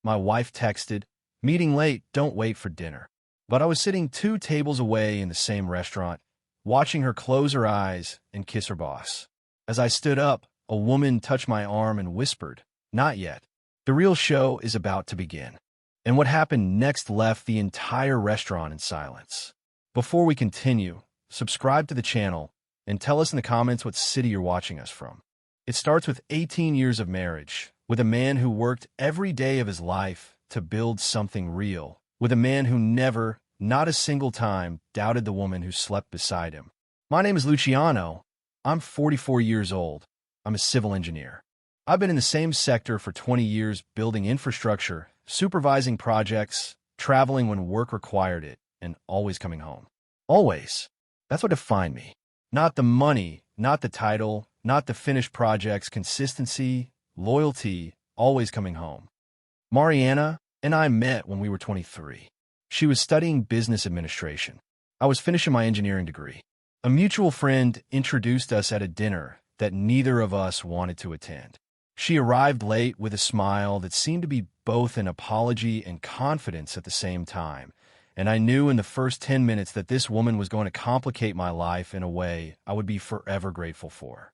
My wife texted, "Meeting late, don't wait for dinner." But I was sitting 2 tables away in the same restaurant, watching her close her eyes and kiss her boss. As I stood up, a woman touched my arm and whispered, "Not yet. The real show is about to begin." And what happened next left the entire restaurant in silence. Before we continue, subscribe to the channel and tell us in the comments what city you're watching us from. It starts with 18 years of marriage, with a man who worked every day of his life to build something real, with a man who never, not a single time, doubted the woman who slept beside him. My name is Luciano. I'm 44 years old. I'm a civil engineer. I've been in the same sector for 20 years, building infrastructure, supervising projects, traveling when work required it, and always coming home. Always. That's what defined me. Not the money, not the title, not the finished projects, consistency, loyalty, always coming home. Mariana and I met when we were 23. She was studying business administration. I was finishing my engineering degree. A mutual friend introduced us at a dinner that neither of us wanted to attend. She arrived late with a smile that seemed to be both an apology and confidence at the same time, and I knew in the first 10 minutes that this woman was going to complicate my life in a way I would be forever grateful for.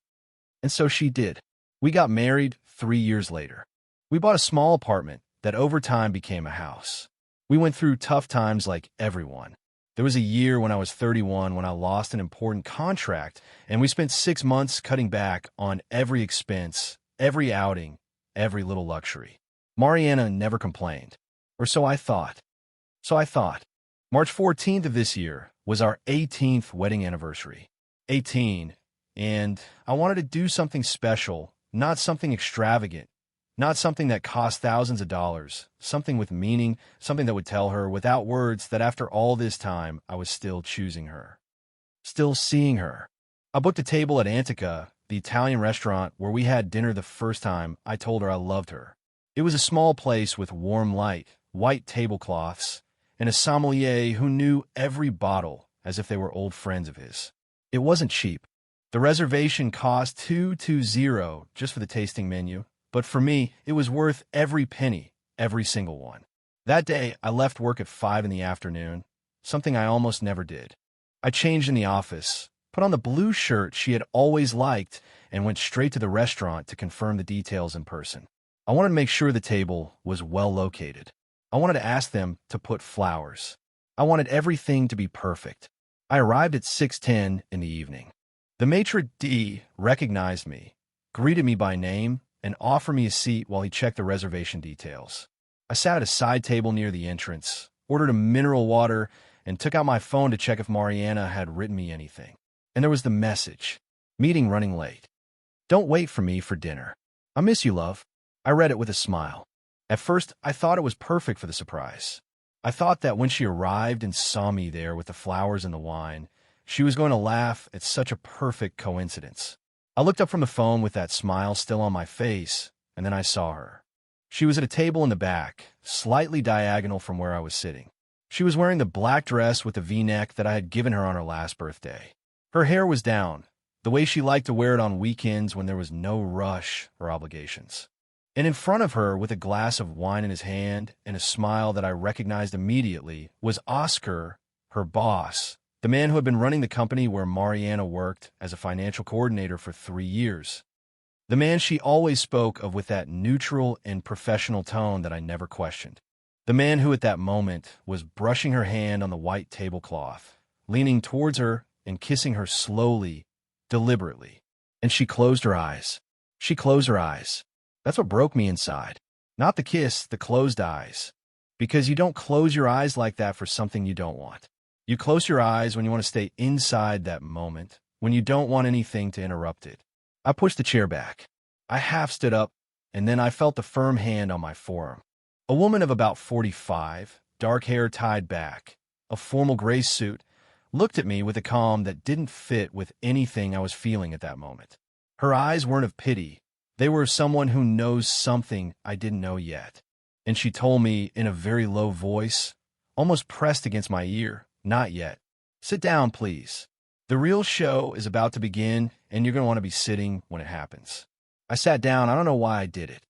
And so she did. We got married 3 years later. We bought a small apartment that over time became a house. We went through tough times like everyone. There was a year when I was 31 when I lost an important contract, and we spent 6 months cutting back on every expense, every outing, every little luxury. Mariana never complained, or so I thought. March 14th of this year was our 18th wedding anniversary. 18, and I wanted to do something special, not something extravagant, not something that cost thousands of dollars, something with meaning, something that would tell her without words that after all this time, I was still choosing her, still seeing her. I booked a table at Antica, the Italian restaurant where we had dinner the first time I told her I loved her. It was a small place with warm light, white tablecloths, and a sommelier who knew every bottle as if they were old friends of his. It wasn't cheap. The reservation cost $220 just for the tasting menu, but for me, it was worth every penny, every single one. That day, I left work at 5 in the afternoon, something I almost never did. I changed in the office, put on the blue shirt she had always liked, and went straight to the restaurant to confirm the details in person. I wanted to make sure the table was well located. I wanted to ask them to put flowers. I wanted everything to be perfect. I arrived at 6:10 in the evening. The maitre d' recognized me, greeted me by name, and offered me a seat while he checked the reservation details. I sat at a side table near the entrance, ordered a mineral water, and took out my phone to check if Mariana had written me anything. And there was the message: "Meeting running late. Don't wait for me for dinner. I miss you, love." I read it with a smile. At first, I thought it was perfect for the surprise. I thought that when she arrived and saw me there with the flowers and the wine, she was going to laugh at such a perfect coincidence. I looked up from the phone with that smile still on my face, and then I saw her. She was at a table in the back, slightly diagonal from where I was sitting. She was wearing the black dress with the V-neck that I had given her on her last birthday. Her hair was down, the way she liked to wear it on weekends when there was no rush or obligations. And in front of her, with a glass of wine in his hand and a smile that I recognized immediately, was Oscar, her boss, the man who had been running the company where Mariana worked as a financial coordinator for 3 years. The man she always spoke of with that neutral and professional tone that I never questioned. The man who at that moment was brushing her hand on the white tablecloth, leaning towards her and kissing her slowly, deliberately. And she closed her eyes. She closed her eyes. That's what broke me inside. Not the kiss, the closed eyes. Because you don't close your eyes like that for something you don't want. You close your eyes when you want to stay inside that moment, when you don't want anything to interrupt it. I pushed the chair back. I half stood up, and then I felt the firm hand on my forearm. A woman of about 45, dark hair tied back, a formal gray suit, looked at me with a calm that didn't fit with anything I was feeling at that moment. Her eyes weren't of pity. They were someone who knows something I didn't know yet. And she told me in a very low voice, almost pressed against my ear, "Not yet. Sit down, please. The real show is about to begin, and you're going to want to be sitting when it happens." I sat down. I don't know why I did it.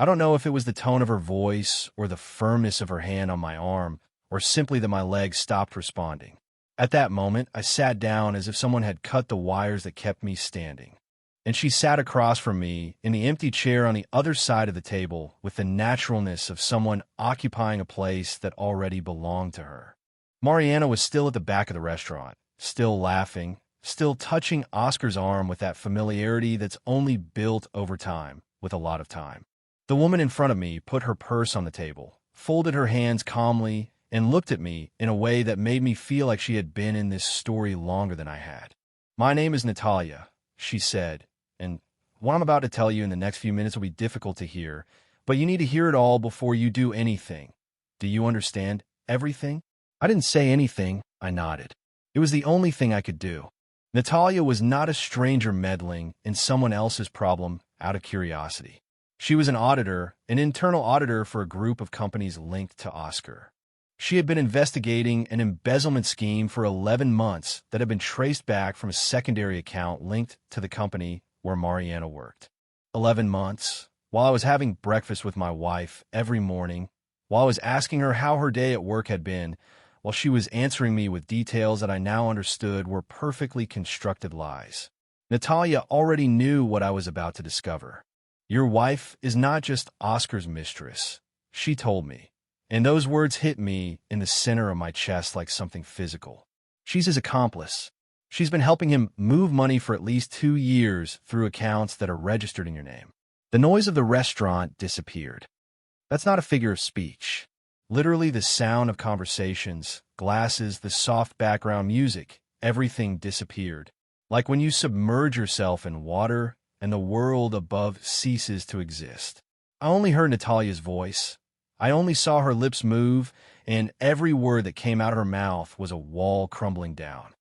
I don't know if it was the tone of her voice or the firmness of her hand on my arm, or simply that my legs stopped responding. At that moment, I sat down as if someone had cut the wires that kept me standing. And she sat across from me in the empty chair on the other side of the table with the naturalness of someone occupying a place that already belonged to her. Mariana was still at the back of the restaurant, still laughing, still touching Oscar's arm with that familiarity that's only built over time, with a lot of time. The woman in front of me put her purse on the table, folded her hands calmly, and looked at me in a way that made me feel like she had been in this story longer than I had. "My name is Natalia," she said, "and what I'm about to tell you in the next few minutes will be difficult to hear, but you need to hear it all before you do anything. Do you understand everything?" I didn't say anything. I nodded. It was the only thing I could do. Natalia was not a stranger meddling in someone else's problem out of curiosity. She was an auditor, an internal auditor for a group of companies linked to Oscar. She had been investigating an embezzlement scheme for 11 months that had been traced back from a secondary account linked to the company where Mariana worked. 11 months, while I was having breakfast with my wife every morning, while I was asking her how her day at work had been, while she was answering me with details that I now understood were perfectly constructed lies. Natalia already knew what I was about to discover. "Your wife is not just Oscar's mistress," she told me, and those words hit me in the center of my chest like something physical. "She's his accomplice. She's been helping him move money for at least 2 years through accounts that are registered in your name." The noise of the restaurant disappeared. That's not a figure of speech. Literally the sound of conversations, glasses, the soft background music, everything disappeared. Like when you submerge yourself in water and the world above ceases to exist. I only heard Natalia's voice. I only saw her lips move, and every word that came out of her mouth was a wall crumbling down.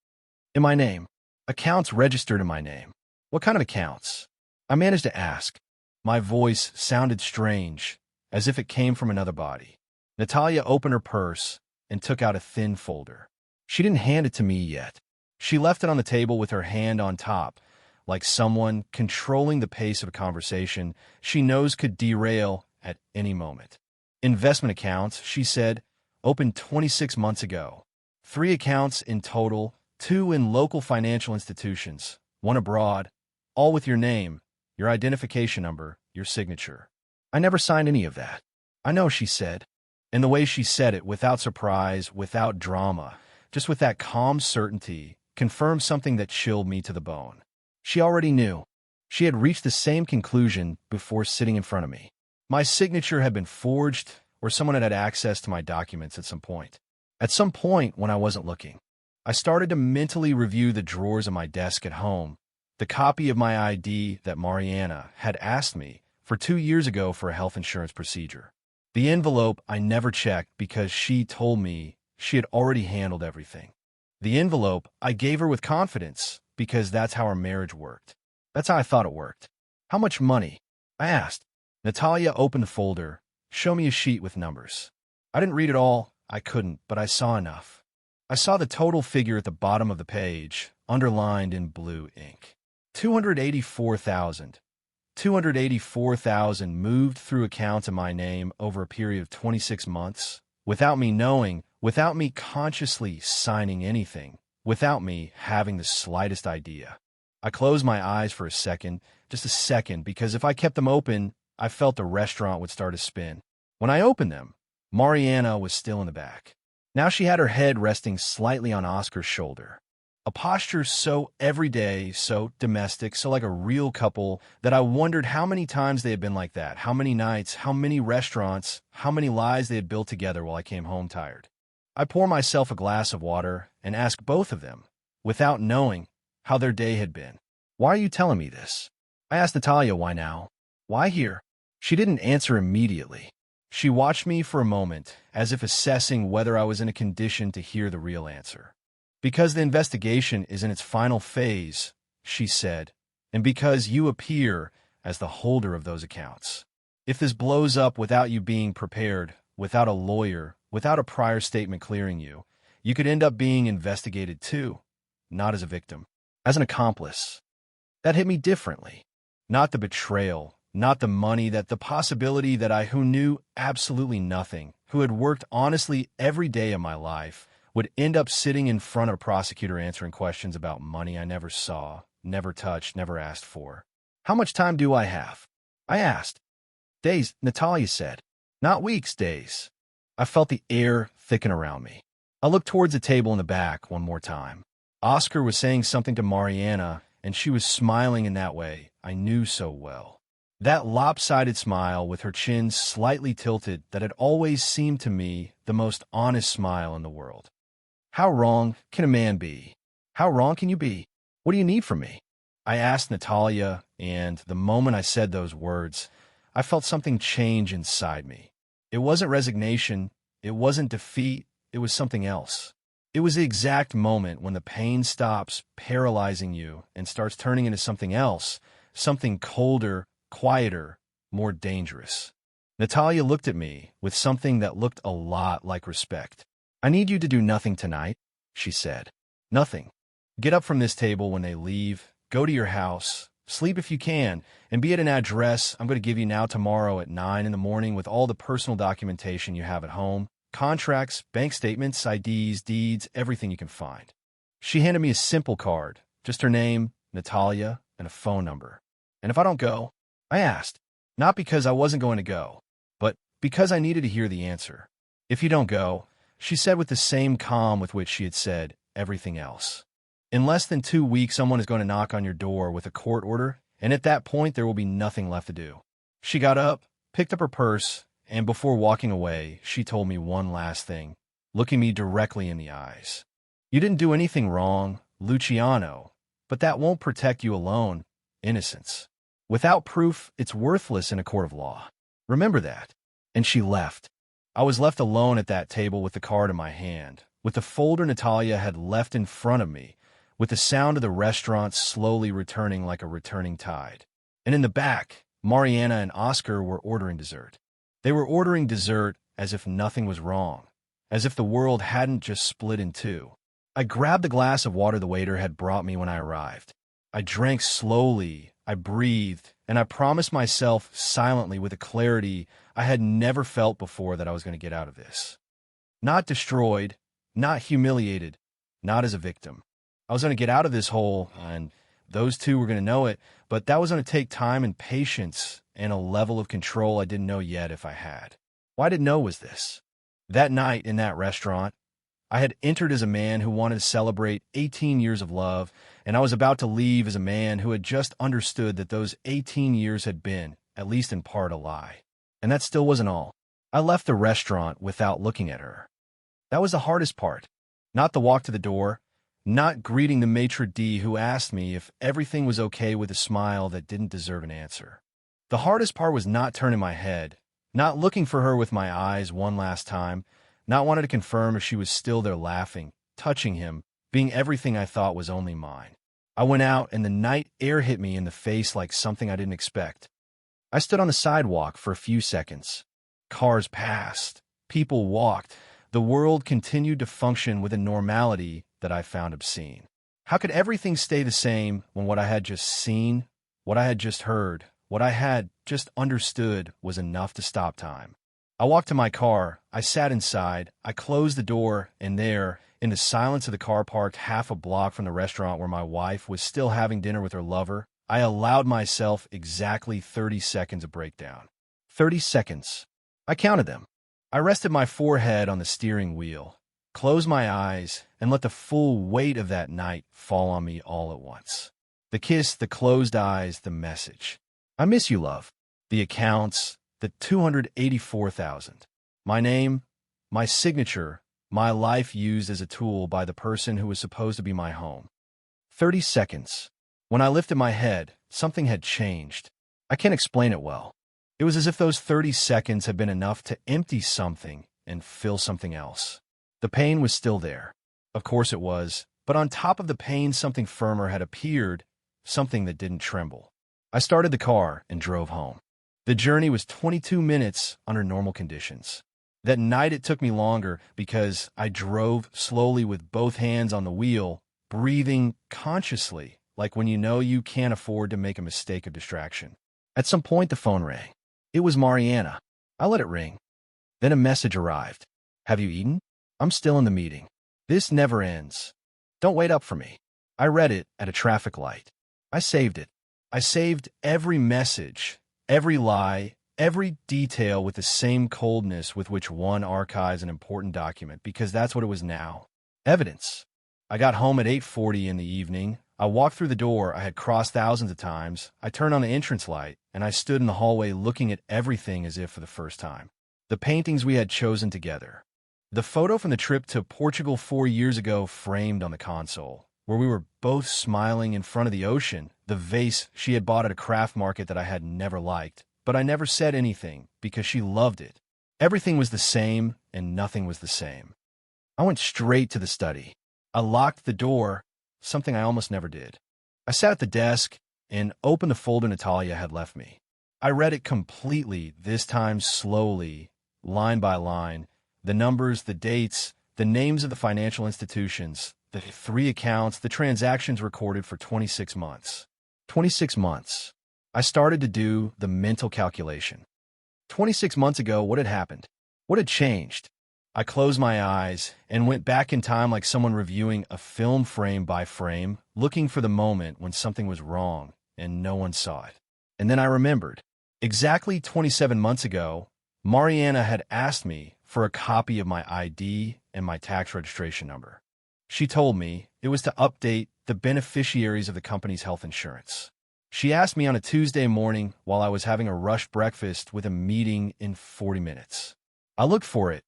"In my name. Accounts registered in my name." "What kind of accounts?" I managed to ask. My voice sounded strange, as if it came from another body. Natalia opened her purse and took out a thin folder. She didn't hand it to me yet. She left it on the table with her hand on top, like someone controlling the pace of a conversation she knows could derail at any moment. "Investment accounts," she said, "opened 26 months ago. 3 accounts in total, 2 in local financial institutions, 1 abroad, all with your name, your identification number, your signature." "I never signed any of that." "I know," she said. And the way she said it, without surprise, without drama, just with that calm certainty, confirmed something that chilled me to the bone. She already knew. She had reached the same conclusion before sitting in front of me. My signature had been forged, or someone had had access to my documents at some point. At some point when I wasn't looking. I started to mentally review the drawers of my desk at home, the copy of my ID that Mariana had asked me for 2 years ago for a health insurance procedure. The envelope I never checked because she told me she had already handled everything. The envelope I gave her with confidence because that's how our marriage worked. That's how I thought it worked. "How much money?" I asked. Natalia opened the folder, showed me a sheet with numbers. I didn't read it all. I couldn't, but I saw enough. I saw the total figure at the bottom of the page, underlined in blue ink. 284,000. 284,000 moved through accounts in my name over a period of 26 months, without me knowing, without me consciously signing anything, without me having the slightest idea. I closed my eyes for a second, just a second, because if I kept them open, I felt the restaurant would start to spin. When I opened them, Mariana was still in the back. Now she had her head resting slightly on Oscar's shoulder. A posture so everyday, so domestic, so like a real couple that I wondered how many times they had been like that, how many nights, how many restaurants, how many lies they had built together while I came home tired. I pour myself a glass of water and ask both of them, without knowing, how their day had been. "Why are you telling me this?" I asked Natalia why now. Why here? She didn't answer immediately. She watched me for a moment, as if assessing whether I was in a condition to hear the real answer. "Because the investigation is in its final phase," she said, "and because you appear as the holder of those accounts. If this blows up without you being prepared, without a lawyer, without a prior statement clearing you, you could end up being investigated too, not as a victim, as an accomplice." That hit me differently. Not the betrayal, not the money, that the possibility that I, who knew absolutely nothing, who had worked honestly every day of my life, would end up sitting in front of a prosecutor answering questions about money I never saw, never touched, never asked for. How much time do I have? I asked. Days, Natalia said. Not weeks, days. I felt the air thicken around me. I looked towards the table in the back one more time. Oscar was saying something to Mariana, and she was smiling in that way I knew so well. That lopsided smile with her chin slightly tilted that had always seemed to me the most honest smile in the world. How wrong can a man be? How wrong can you be? What do you need from me? I asked Natalia, and the moment I said those words, I felt something change inside me. It wasn't resignation, it wasn't defeat, it was something else. It was the exact moment when the pain stops paralyzing you and starts turning into something else, something colder, quieter, more dangerous. Natalia looked at me with something that looked a lot like respect. I need you to do nothing tonight, she said. Nothing. Get up from this table when they leave, go to your house, sleep if you can, and be at an address I'm going to give you now tomorrow at 9 in the morning with all the personal documentation you have at home, contracts, bank statements, IDs, deeds, everything you can find. She handed me a simple card, just her name, Natalia, and a phone number. And if I don't go? I asked, not because I wasn't going to go, but because I needed to hear the answer. If you don't go, she said with the same calm with which she had said everything else. In less than 2 weeks, someone is going to knock on your door with a court order, and at that point, there will be nothing left to do. She got up, picked up her purse, and before walking away, she told me one last thing, looking me directly in the eyes. You didn't do anything wrong, Luciano, but that won't protect you alone. Innocence. Without proof, it's worthless in a court of law. Remember that. And she left. I was left alone at that table with the card in my hand, with the folder Natalia had left in front of me, with the sound of the restaurant slowly returning like a returning tide. And in the back, Mariana and Oscar were ordering dessert. They were ordering dessert as if nothing was wrong, as if the world hadn't just split in two. I grabbed the glass of water the waiter had brought me when I arrived. I drank slowly, I breathed, and I promised myself silently with a clarity I had never felt before that I was going to get out of this. Not destroyed, not humiliated, not as a victim. I was going to get out of this hole, and those two were going to know it, but that was going to take time and patience and a level of control I didn't know yet if I had. Why didn't know was this? That night in that restaurant, I had entered as a man who wanted to celebrate 18 years of love, and I was about to leave as a man who had just understood that those 18 years had been, at least in part, a lie. And that still wasn't all. I left the restaurant without looking at her. That was the hardest part. Not the walk to the door, not greeting the maitre d' who asked me if everything was okay with a smile that didn't deserve an answer. The hardest part was not turning my head, not looking for her with my eyes one last time, not wanting to confirm if she was still there laughing, touching him, being everything I thought was only mine. I went out, and the night air hit me in the face like something I didn't expect. I stood on the sidewalk for a few seconds. Cars passed. People walked. The world continued to function with a normality that I found obscene. How could everything stay the same when what I had just seen, what I had just heard, what I had just understood was enough to stop time? I walked to my car, I sat inside, I closed the door, and there, in the silence of the car parked half a block from the restaurant where my wife was still having dinner with her lover, I allowed myself exactly 30 seconds of breakdown. 30 seconds. I counted them. I rested my forehead on the steering wheel, closed my eyes, and let the full weight of that night fall on me all at once. The kiss, the closed eyes, the message. I miss you, love. The accounts, the 284,000. My name, my signature, my life used as a tool by the person who was supposed to be my home. 30 seconds. When I lifted my head, something had changed. I can't explain it well. It was as if those 30 seconds had been enough to empty something and fill something else. The pain was still there. Of course it was, but on top of the pain, something firmer had appeared, something that didn't tremble. I started the car and drove home. The journey was 22 minutes under normal conditions. That night it took me longer because I drove slowly with both hands on the wheel, breathing consciously, like when you know you can't afford to make a mistake of distraction. At some point, the phone rang. It was Mariana. I let it ring. Then a message arrived. Have you eaten? I'm still in the meeting. This never ends. Don't wait up for me. I read it at a traffic light. I saved it. I saved every message, every lie, every detail with the same coldness with which one archives an important document, because that's what it was now. Evidence. I got home at 8:40 in the evening. I walked through the door I had crossed thousands of times. I turned on the entrance light, and I stood in the hallway looking at everything as if for the first time. The paintings we had chosen together. The photo from the trip to Portugal 4 years ago framed on the console, where we were both smiling in front of the ocean. The vase she had bought at a craft market that I had never liked, but I never said anything because she loved it. Everything was the same, and nothing was the same. I went straight to the study. I locked the door, something I almost never did. I sat at the desk and opened the folder Natalia had left me. I read it completely, this time slowly, line by line, the numbers, the dates, the names of the financial institutions, the 3 accounts, the transactions recorded for 26 months. 26 months. I started to do the mental calculation. 26 months ago, what had happened? What had changed? I closed my eyes and went back in time like someone reviewing a film frame by frame, looking for the moment when something was wrong and no one saw it. And then I remembered. Exactly 27 months ago, Mariana had asked me for a copy of my ID and my tax registration number. She told me it was to update the beneficiaries of the company's health insurance. She asked me on a Tuesday morning while I was having a rushed breakfast with a meeting in 40 minutes. I looked for it.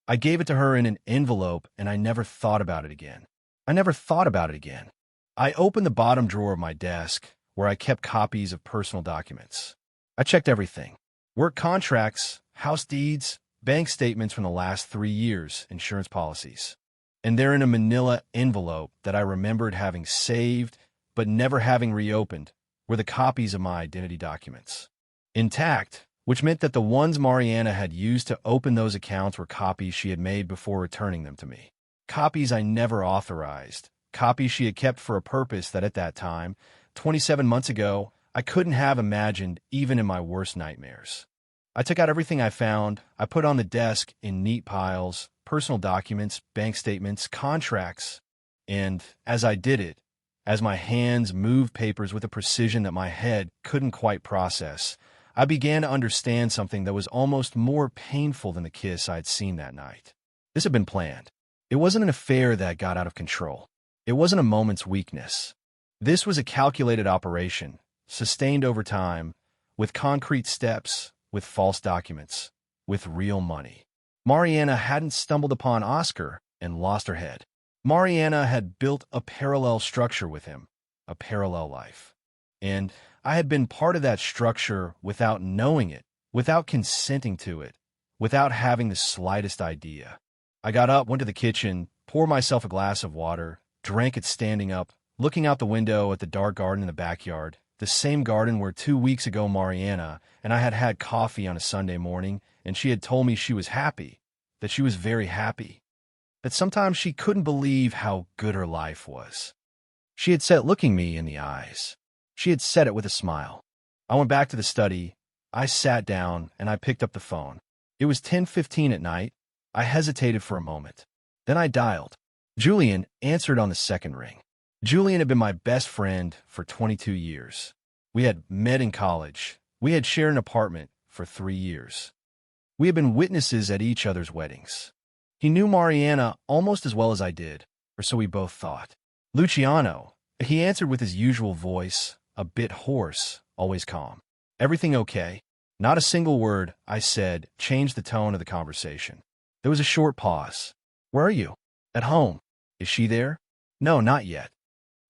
I gave it to her in an envelope, and I never thought about it again. I never thought about it again. I opened the bottom drawer of my desk, where I kept copies of personal documents. I checked everything. Work contracts, house deeds, bank statements from the last 3 years, insurance policies. And they're in a manila envelope that I remembered having saved but never having reopened were the copies of my identity documents. Intact, which meant that the ones Mariana had used to open those accounts were copies she had made before returning them to me. Copies I never authorized. Copies she had kept for a purpose that at that time, 27 months ago, I couldn't have imagined even in my worst nightmares. I took out everything I found. I put on the desk in neat piles, personal documents, bank statements, contracts. And as I did it, as my hands moved papers with a precision that my head couldn't quite process, I began to understand something that was almost more painful than the kiss I had seen that night. This had been planned. It wasn't an affair that got out of control. It wasn't a moment's weakness. This was a calculated operation, sustained over time, with concrete steps, with false documents, with real money. Mariana hadn't stumbled upon Oscar and lost her head. Mariana had built a parallel structure with him, a parallel life. And I had been part of that structure without knowing it, without consenting to it, without having the slightest idea. I got up, went to the kitchen, poured myself a glass of water, drank it standing up, looking out the window at the dark garden in the backyard, the same garden where 2 weeks ago Mariana and I had had coffee on a Sunday morning, and she had told me she was happy, that she was very happy, that sometimes she couldn't believe how good her life was. She had said, looking me in the eyes. She had said it with a smile. I went back to the study. I sat down, and I picked up the phone. It was 10:15 at night. I hesitated for a moment. Then I dialed. Julian answered on the second ring. Julian had been my best friend for 22 years. We had met in college. We had shared an apartment for 3 years. We had been witnesses at each other's weddings. He knew Mariana almost as well as I did, or so we both thought. Luciano, he answered with his usual voice, a bit hoarse, always calm. Everything okay? Not a single word I said changed the tone of the conversation. There was a short pause. Where are you? At home. Is she there? No, not yet.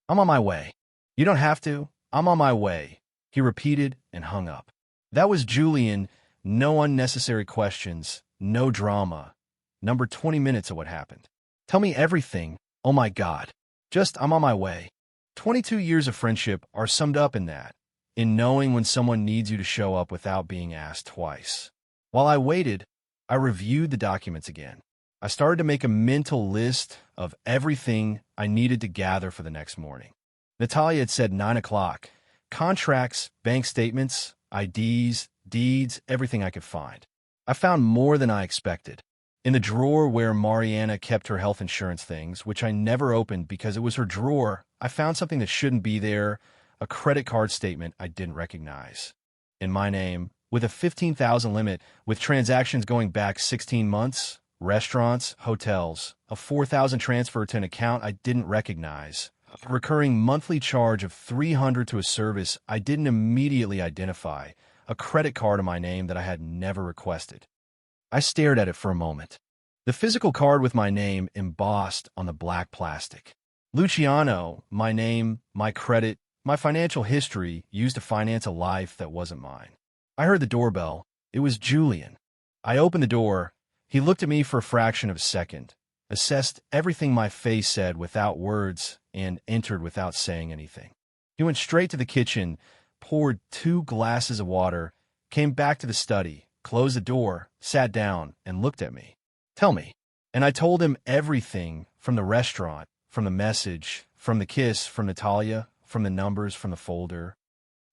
I'm on my way. You don't have to. I'm on my way, he repeated and hung up. That was Julian. No unnecessary questions, no drama. Number 20 minutes of what happened. Tell me everything. Oh my God. Just, I'm on my way. 22 years of friendship are summed up in that, in knowing when someone needs you to show up without being asked twice. While I waited, I reviewed the documents again. I started to make a mental list of everything I needed to gather for the next morning. Natalia had said 9 o'clock. Contracts, bank statements, IDs, deeds, everything I could find. I found more than I expected. In the drawer where Mariana kept her health insurance things, which I never opened because it was her drawer, I found something that shouldn't be there, a credit card statement I didn't recognize. In my name, with a 15,000 limit, with transactions going back 16 months, restaurants, hotels, a 4,000 transfer to an account I didn't recognize, a recurring monthly charge of 300 to a service I didn't immediately identify, a credit card in my name that I had never requested. I stared at it for a moment. The physical card with my name embossed on the black plastic. Luciano, my name, my credit, my financial history used to finance a life that wasn't mine. I heard the doorbell. It was Julian. I opened the door. He looked at me for a fraction of a second, assessed everything my face said without words, and entered without saying anything. He went straight to the kitchen, poured 2 glasses of water, came back to the study, closed the door, sat down, and looked at me. "Tell me." And I told him everything, from the restaurant, from the message, from the kiss, from Natalia, from the numbers, from the folder,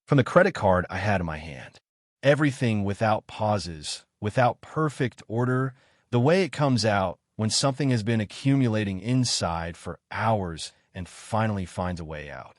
from the credit card I had in my hand. Everything without pauses, without perfect order, the way it comes out when something has been accumulating inside for hours and finally finds a way out.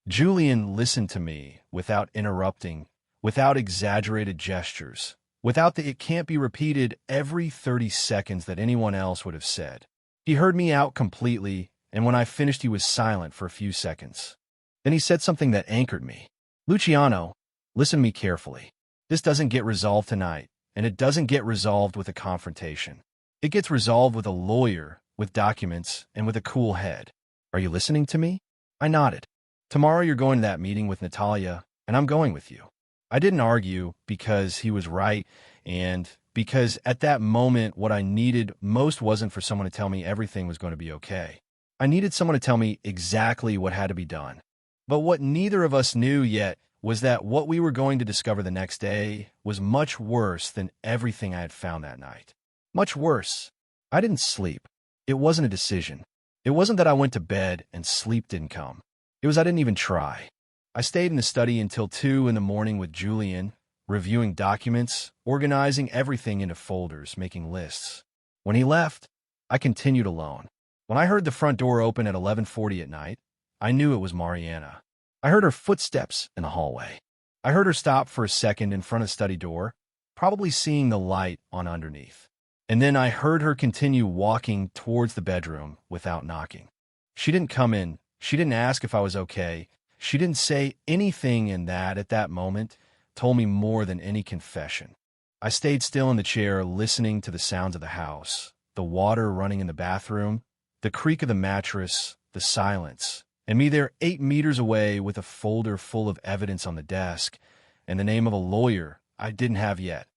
Julian listened to me without interrupting, without exaggerated gestures, without the "it can't be repeated" every 30 seconds that anyone else would have said. He heard me out completely, and when I finished he was silent for a few seconds. Then he said something that anchored me. "Luciano, listen to me carefully. This doesn't get resolved tonight, and it doesn't get resolved with a confrontation. It gets resolved with a lawyer, with documents, and with a cool head. Are you listening to me?" I nodded. "Tomorrow you're going to that meeting with Natalia, and I'm going with you." I didn't argue because he was right and because at that moment what I needed most wasn't for someone to tell me everything was going to be okay. I needed someone to tell me exactly what had to be done. But what neither of us knew yet was that what we were going to discover the next day was much worse than everything I had found that night. Much worse. I didn't sleep. It wasn't a decision. It wasn't that I went to bed and sleep didn't come. It was I didn't even try. I stayed in the study until 2 in the morning with Julian, reviewing documents, organizing everything into folders, making lists. When he left, I continued alone. When I heard the front door open at 11:40 at night, I knew it was Mariana. I heard her footsteps in the hallway. I heard her stop for a second in front of the study door, probably seeing the light on underneath. And then I heard her continue walking towards the bedroom without knocking. She didn't come in. She didn't ask if I was okay. She didn't say anything, in that, at that moment, told me more than any confession. I stayed still in the chair, listening to the sounds of the house, the water running in the bathroom, the creak of the mattress, the silence, and me there 8 meters away with a folder full of evidence on the desk and the name of a lawyer I didn't have yet,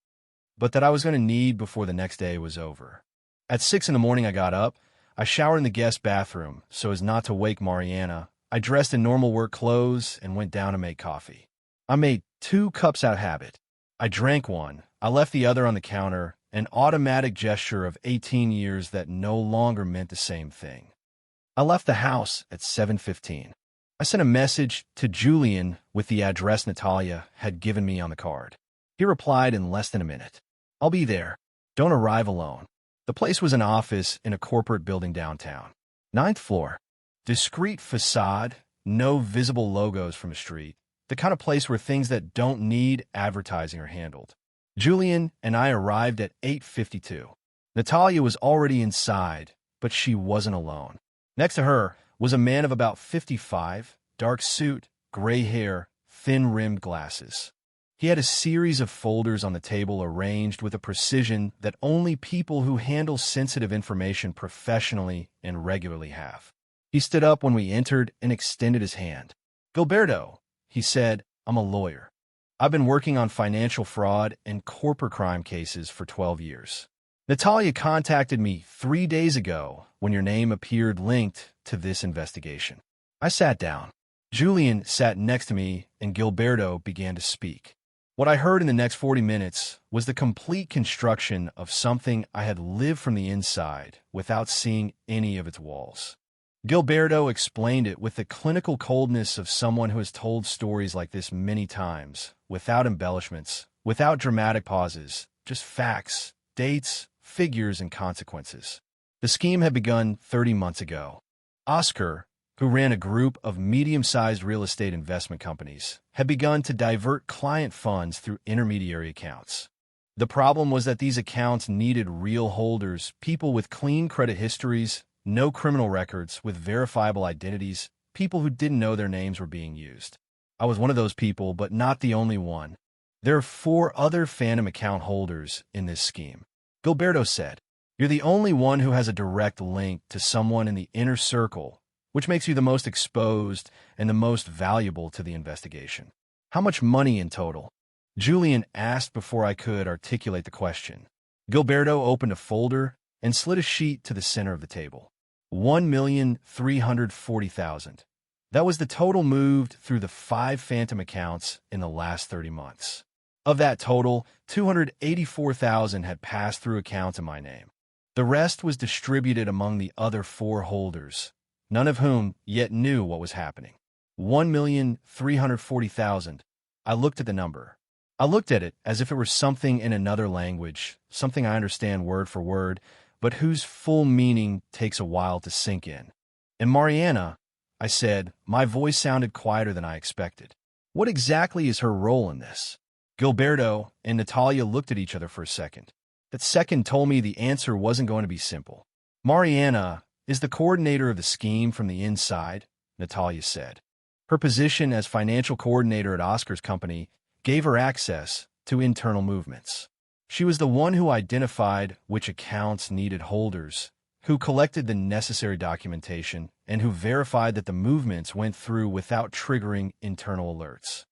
but that I was going to need before the next day was over. At 6 in the morning I got up. I showered in the guest bathroom so as not to wake Mariana. I dressed in normal work clothes and went down to make coffee. I made 2 cups out of habit. I drank one. I left the other on the counter, an automatic gesture of 18 years that no longer meant the same thing. I left the house at 7:15. I sent a message to Julian with the address Natalia had given me on the card. He replied in less than a minute. "I'll be there. Don't arrive alone." The place was an office in a corporate building downtown. 9th floor. Discreet facade, no visible logos from a street. The kind of place where things that don't need advertising are handled. Julian and I arrived at 8:52. Natalia was already inside, but she wasn't alone. Next to her was a man of about 55, dark suit, gray hair, thin-rimmed glasses. He had a series of folders on the table arranged with a precision that only people who handle sensitive information professionally and regularly have. He stood up when we entered and extended his hand. "Gilberto," he said, "I'm a lawyer. I've been working on financial fraud and corporate crime cases for 12 years. Natalia contacted me 3 days ago when your name appeared linked to this investigation." I sat down. Julian sat next to me and Gilberto began to speak. What I heard in the next 40 minutes was the complete construction of something I had lived from the inside without seeing any of its walls. Gilberto explained it with the clinical coldness of someone who has told stories like this many times, without embellishments, without dramatic pauses, just facts, dates, figures, and consequences. The scheme had begun 30 months ago. Oscar, who ran a group of medium-sized real estate investment companies, had begun to divert client funds through intermediary accounts. The problem was that these accounts needed real holders, people with clean credit histories, no criminal records, with verifiable identities, people who didn't know their names were being used. I was one of those people, but not the only one. There are 4 other phantom account holders in this scheme. Gilberto said, "You're the only one who has a direct link to someone in the inner circle, which makes you the most exposed and the most valuable to the investigation." "How much money in total?" Julian asked before I could articulate the question. Gilberto opened a folder and slid a sheet to the center of the table. 1,340,000. That was the total moved through the 5 phantom accounts in the last 30 months. Of that total, 284,000 had passed through accounts in my name. The rest was distributed among the other 4 holders, none of whom yet knew what was happening. 1,340,000. I looked at the number. I looked at it as if it were something in another language, something I understand word for word, but whose full meaning takes a while to sink in. "And Mariana," I said, my voice sounded quieter than I expected. "What exactly is her role in this?" Gilberto and Natalia looked at each other for a second. That second told me the answer wasn't going to be simple. "Mariana is the coordinator of the scheme from the inside," Natalia said. "Her position as financial coordinator at Oscar's company gave her access to internal movements. She was the one who identified which accounts needed holders, who collected the necessary documentation, and who verified that the movements went through without triggering internal alerts."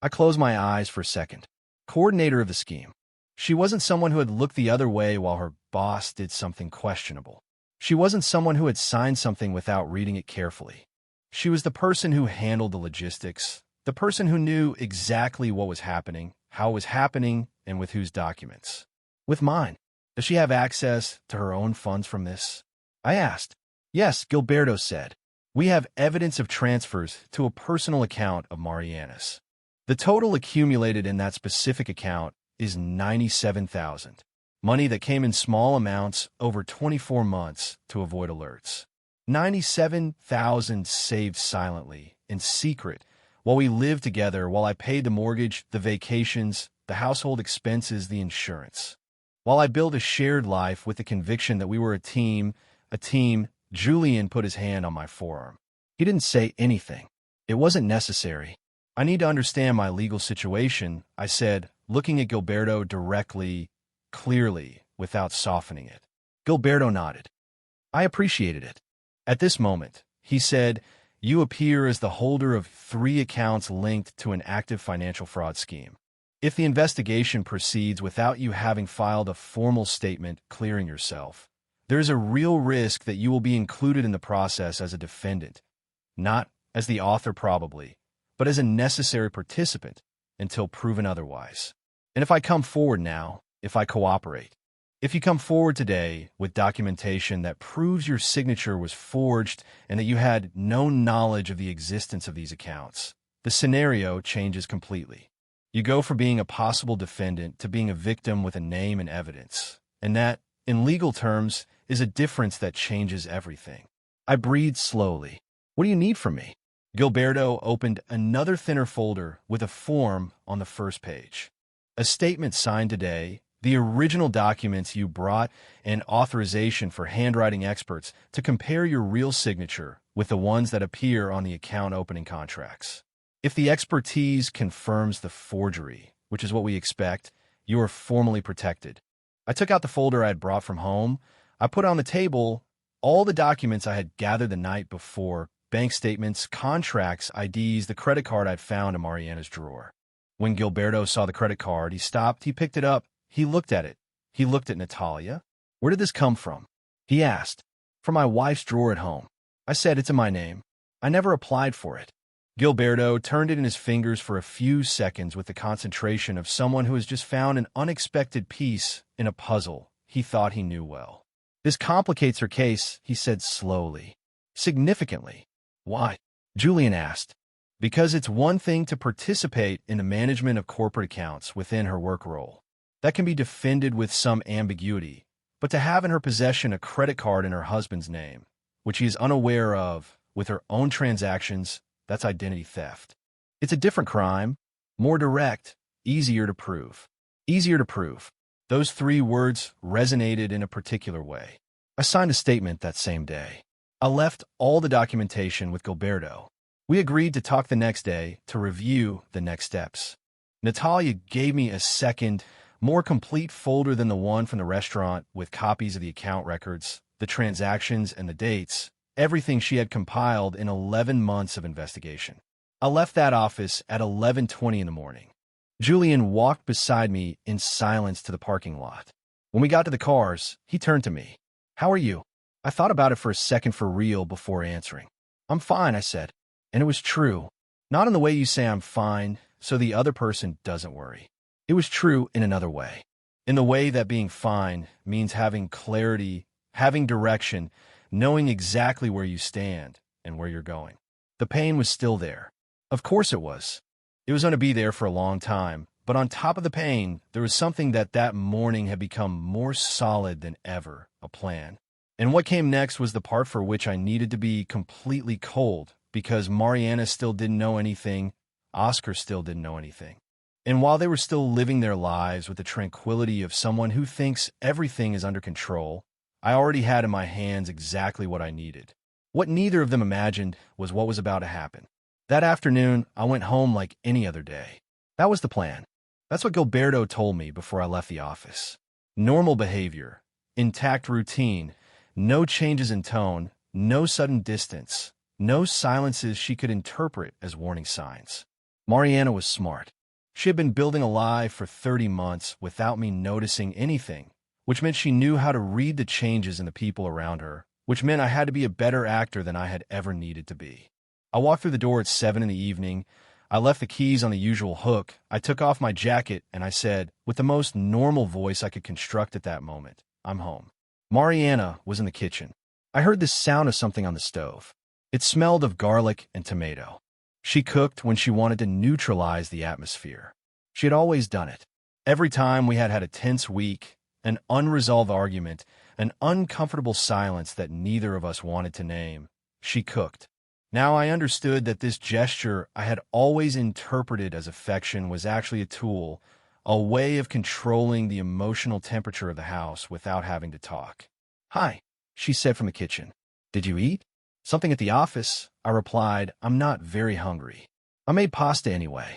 I closed my eyes for a second. Coordinator of the scheme. She wasn't someone who had looked the other way while her boss did something questionable. She wasn't someone who had signed something without reading it carefully. She was the person who handled the logistics, the person who knew exactly what was happening, how it was happening, and with whose documents. "With mine. Does she have access to her own funds from this?" I asked. "Yes," Gilberto said. "We have evidence of transfers to a personal account of Mariana's. The total accumulated in that specific account is 97,000. Money that came in small amounts over 24 months to avoid alerts. 97,000 saved silently, in secret, while we lived together, while I paid the mortgage, the vacations, the household expenses, the insurance. While I built a shared life with the conviction that we were a team, Julian put his hand on my forearm. He didn't say anything. It wasn't necessary. "I need to understand my legal situation," I said, looking at Gilberto directly, clearly, without softening it. Gilberto nodded. I appreciated it. "At this moment," he said, "you appear as the holder of 3 accounts linked to an active financial fraud scheme. If the investigation proceeds without you having filed a formal statement clearing yourself, there is a real risk that you will be included in the process as a defendant, not as the author probably, but as a necessary participant until proven otherwise. And if I come forward now, if I cooperate, if you come forward today with documentation that proves your signature was forged and that you had no knowledge of the existence of these accounts, the scenario changes completely. You go from being a possible defendant to being a victim with a name and evidence. And that, in legal terms, is a difference that changes everything." I breathed slowly. "What do you need from me?" Gilberto opened another thinner folder with a form on the first page. "A statement signed today, the original documents you brought, and authorization for handwriting experts to compare your real signature with the ones that appear on the account opening contracts. If the expertise confirms the forgery, which is what we expect, you are formally protected." I took out the folder I had brought from home. I put on the table all the documents I had gathered the night before: bank statements, contracts, IDs, the credit card I'd found in Mariana's drawer. When Gilberto saw the credit card, he stopped, he picked it up, he looked at it. He looked at Natalia. "Where did this come from?" he asked. "From my wife's drawer at home." I said, "It's in my name. I never applied for it." Gilberto turned it in his fingers for a few seconds with the concentration of someone who has just found an unexpected piece in a puzzle he thought he knew well. "This complicates her case," he said slowly. Significantly. Why? Julian asked. Because it's one thing to participate in the management of corporate accounts within her work role. That can be defended with some ambiguity, but to have in her possession a credit card in her husband's name, which he is unaware of, with her own transactions, that's identity theft. It's a different crime, more direct, easier to prove. Easier to prove. Those three words resonated in a particular way. I signed a statement that same day. I left all the documentation with Gilberto. We agreed to talk the next day to review the next steps. Natalia gave me a second, more complete folder than the one from the restaurant with copies of the account records, the transactions, and the dates, everything she had compiled in 11 months of investigation. I left that office at 11:20 in the morning. Julian walked beside me in silence to the parking lot. When we got to the cars, he turned to me. "How are you?" I thought about it for a second for real before answering. "I'm fine," I said. And it was true. Not in the way you say I'm fine, so the other person doesn't worry. It was true in another way. In the way that being fine means having clarity, having direction, knowing exactly where you stand and where you're going. The pain was still there. Of course it was. It was going to be there for a long time, but on top of the pain, there was something that morning had become more solid than ever, a plan. And what came next was the part for which I needed to be completely cold, because Mariana still didn't know anything, Oscar still didn't know anything. And while they were still living their lives with the tranquility of someone who thinks everything is under control, I already had in my hands exactly what I needed. What neither of them imagined was what was about to happen. That afternoon, I went home like any other day. That was the plan. That's what Gilberto told me before I left the office. Normal behavior, intact routine, no changes in tone, no sudden distance, no silences she could interpret as warning signs. Mariana was smart. She had been building a lie for 30 months without me noticing anything, which meant she knew how to read the changes in the people around her, which meant I had to be a better actor than I had ever needed to be. I walked through the door at 7 in the evening. I left the keys on the usual hook. I took off my jacket and I said, with the most normal voice I could construct at that moment, "I'm home." Mariana was in the kitchen. I heard the sound of something on the stove. It smelled of garlic and tomato. She cooked when she wanted to neutralize the atmosphere. She had always done it. Every time we had a tense week, an unresolved argument, an uncomfortable silence that neither of us wanted to name, she cooked. Now I understood that this gesture I had always interpreted as affection was actually a tool, a way of controlling the emotional temperature of the house without having to talk. "Hi," she said from the kitchen. "Did you eat?" "Something at the office," I replied. "I'm not very hungry. I made pasta anyway."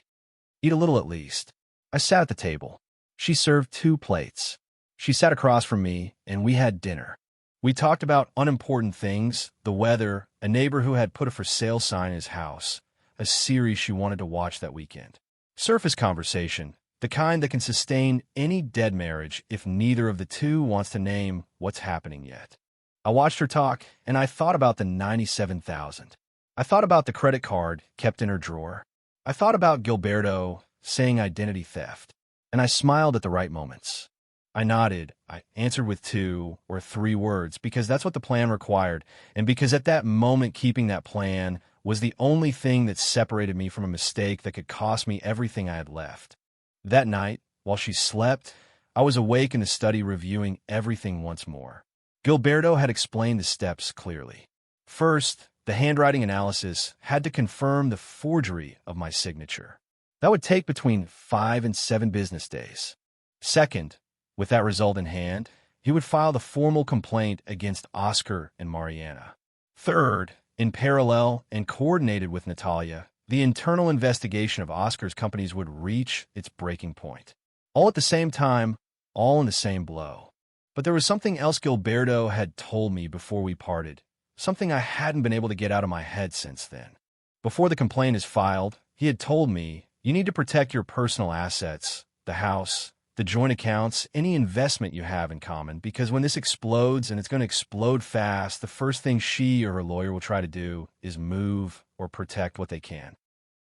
"Eat a little at least." I sat at the table. She served 2 plates. She sat across from me, and we had dinner. We talked about unimportant things, the weather, a neighbor who had put a for sale sign in his house, a series she wanted to watch that weekend. Surface conversation, the kind that can sustain any dead marriage if neither of the two wants to name what's happening yet. I watched her talk, and I thought about the $97,000. I thought about the credit card kept in her drawer. I thought about Gilberto saying identity theft, and I smiled at the right moments. I nodded. I answered with 2 or 3 words because that's what the plan required, and because at that moment keeping that plan was the only thing that separated me from a mistake that could cost me everything I had left. That night, while she slept, I was awake in the study reviewing everything once more. Gilberto had explained the steps clearly. First, the handwriting analysis had to confirm the forgery of my signature. That would take between 5 and 7 business days. Second, with that result in hand, he would file the formal complaint against Oscar and Mariana. Third, in parallel and coordinated with Natalia, the internal investigation of Oscar's companies would reach its breaking point. All at the same time, all in the same blow. But there was something else Gilberto had told me before we parted, something I hadn't been able to get out of my head since then. Before the complaint is filed, he had told me, you need to protect your personal assets, the house, the joint accounts, any investment you have in common, because when this explodes, and it's going to explode fast, the first thing she or her lawyer will try to do is move or protect what they can.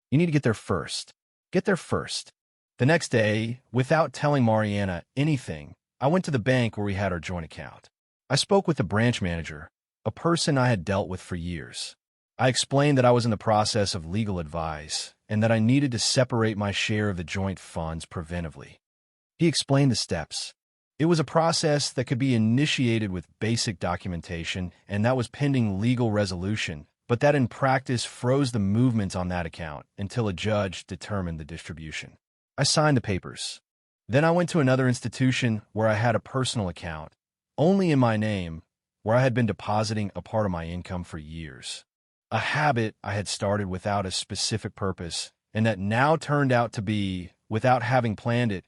You need to get there first. Get there first. The next day, without telling Mariana anything, I went to the bank where we had our joint account. I spoke with the branch manager. a person I had dealt with for years. I explained that I was in the process of legal advice and that I needed to separate my share of the joint funds preventively. He explained the steps. It was a process that could be initiated with basic documentation, and that was pending legal resolution, but that in practice froze the movement on that account until a judge determined the distribution. I signed the papers. Then I went to another institution where I had a personal account, only in my name, where I had been depositing a part of my income for years. A habit I had started without a specific purpose, and that now turned out to be, without having planned it,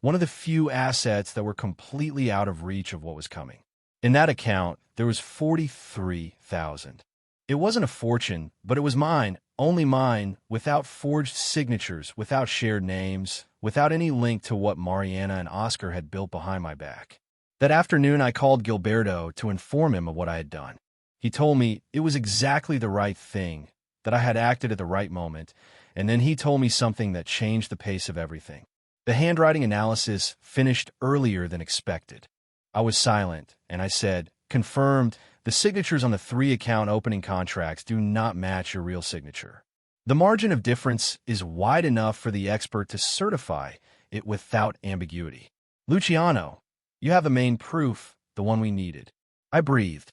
one of the few assets that were completely out of reach of what was coming. In that account, there was $43,000. It wasn't a fortune, but it was mine, only mine, without forged signatures, without shared names, without any link to what Mariana and Oscar had built behind my back. That afternoon, I called Gilberto to inform him of what I had done. He told me it was exactly the right thing, that I had acted at the right moment, and then he told me something that changed the pace of everything. The handwriting analysis finished earlier than expected. I was silent, and I said, "Confirmed, the signatures on the 3 account opening contracts do not match your real signature. The margin of difference is wide enough for the expert to certify it without ambiguity. Luciano, you have the main proof, the one we needed." I breathed.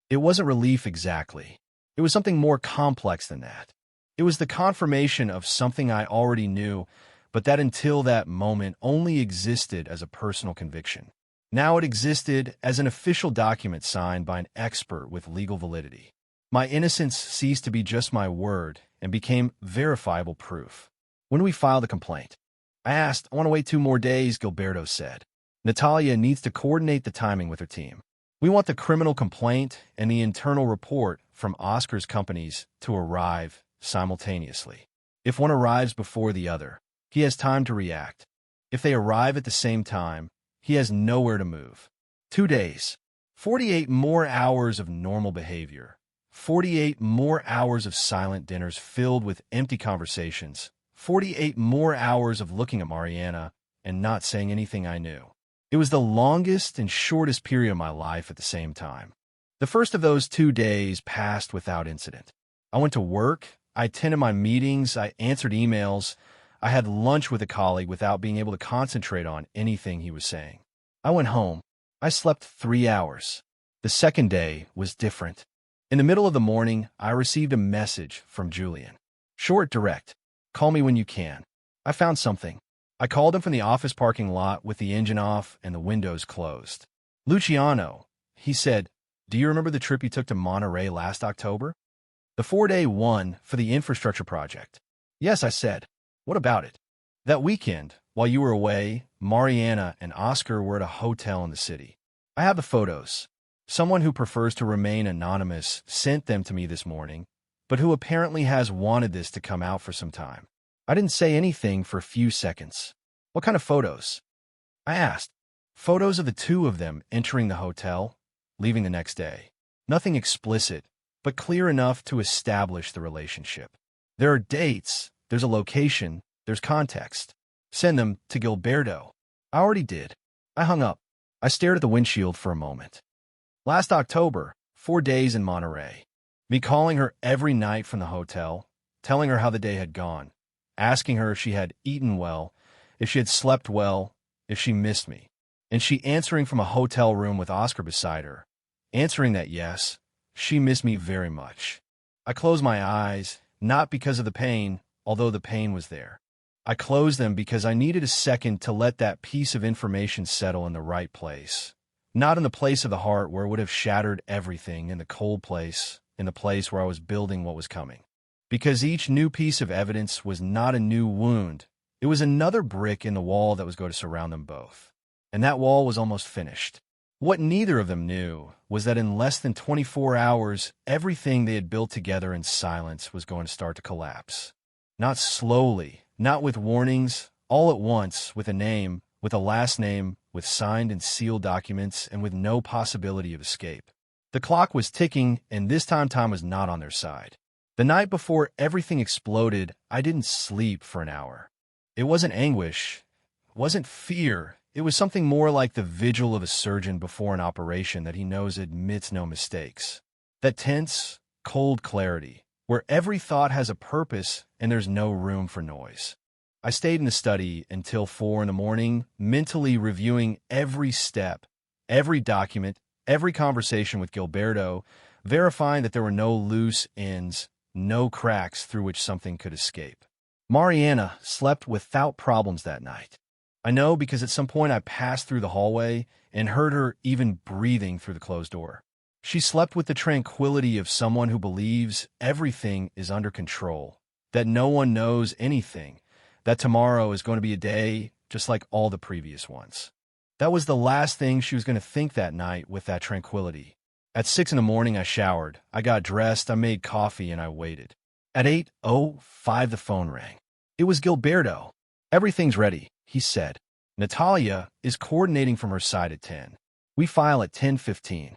It wasn't relief exactly. It was something more complex than that. It was the confirmation of something I already knew, but that until that moment only existed as a personal conviction. Now it existed as an official document signed by an expert with legal validity. My innocence ceased to be just my word and became verifiable proof. "When do we file the complaint?" I asked. "I want to wait 2 more days," Gilberto said. "Natalia needs to coordinate the timing with her team. We want the criminal complaint and the internal report from Oscar's companies to arrive simultaneously. If one arrives before the other, he has time to react. If they arrive at the same time, he has nowhere to move. 2 days. 48 more hours of normal behavior. 48 more hours of silent dinners filled with empty conversations. 48 more hours of looking at Mariana and not saying anything I knew. It was the longest and shortest period of my life at the same time. The first of those 2 days passed without incident. I went to work, I attended my meetings, I answered emails, I had lunch with a colleague without being able to concentrate on anything he was saying. I went home. I slept 3 hours. The second day was different. In the middle of the morning, I received a message from Julian. Short, direct. "Call me when you can." I found something. I called him from the office parking lot with the engine off and the windows closed. "Luciano," he said, "do you remember the trip you took to Monterey last October? The 4-day one for the infrastructure project?" "Yes," I said. "What about it?" "That weekend, while you were away, Mariana and Oscar were at a hotel in the city. I have the photos. Someone who prefers to remain anonymous sent them to me this morning, but who apparently has wanted this to come out for some time." I didn't say anything for a few seconds. "What kind of photos?" I asked. "Photos of the 2 of them entering the hotel, leaving the next day. Nothing explicit, but clear enough to establish the relationship. There are dates, there's a location, there's context. Send them to Gilberto." I already did. I hung up. I stared at the windshield for a moment. Last October, 4 days in Monterey. Me calling her every night from the hotel, telling her how the day had gone, asking her if she had eaten well, if she had slept well, if she missed me. And she answering from a hotel room with Oscar beside her, answering that yes, she missed me very much. I closed my eyes, not because of the pain, although the pain was there. I closed them because I needed a second to let that piece of information settle in the right place. Not in the place of the heart where it would have shattered everything, in the cold place, in the place where I was building what was coming. Because each new piece of evidence was not a new wound. It was another brick in the wall that was going to surround them both. And that wall was almost finished. What neither of them knew was that in less than 24 hours, everything they had built together in silence was going to start to collapse. Not slowly, not with warnings, all at once, with a name, with a last name, with signed and sealed documents, and with no possibility of escape. The clock was ticking, and this time was not on their side. The night before everything exploded, I didn't sleep for an hour. It wasn't anguish. It wasn't fear. It was something more like the vigil of a surgeon before an operation that he knows admits no mistakes. That tense, cold clarity, where every thought has a purpose and there's no room for noise. I stayed in the study until 4 in the morning, mentally reviewing every step, every document, every conversation with Gilberto, verifying that there were no loose ends, no cracks through which something could escape. Mariana slept without problems that night. I know because at some point I passed through the hallway and heard her even breathing through the closed door. She slept with the tranquility of someone who believes everything is under control, that no one knows anything, that tomorrow is going to be a day just like all the previous ones. That was the last thing she was going to think that night with that tranquility. At 6 in the morning, I showered. I got dressed, I made coffee, and I waited. At 8:05, the phone rang. It was Gilberto. "Everything's ready," he said. "Natalia is coordinating from her side at 10. We file at 10:15.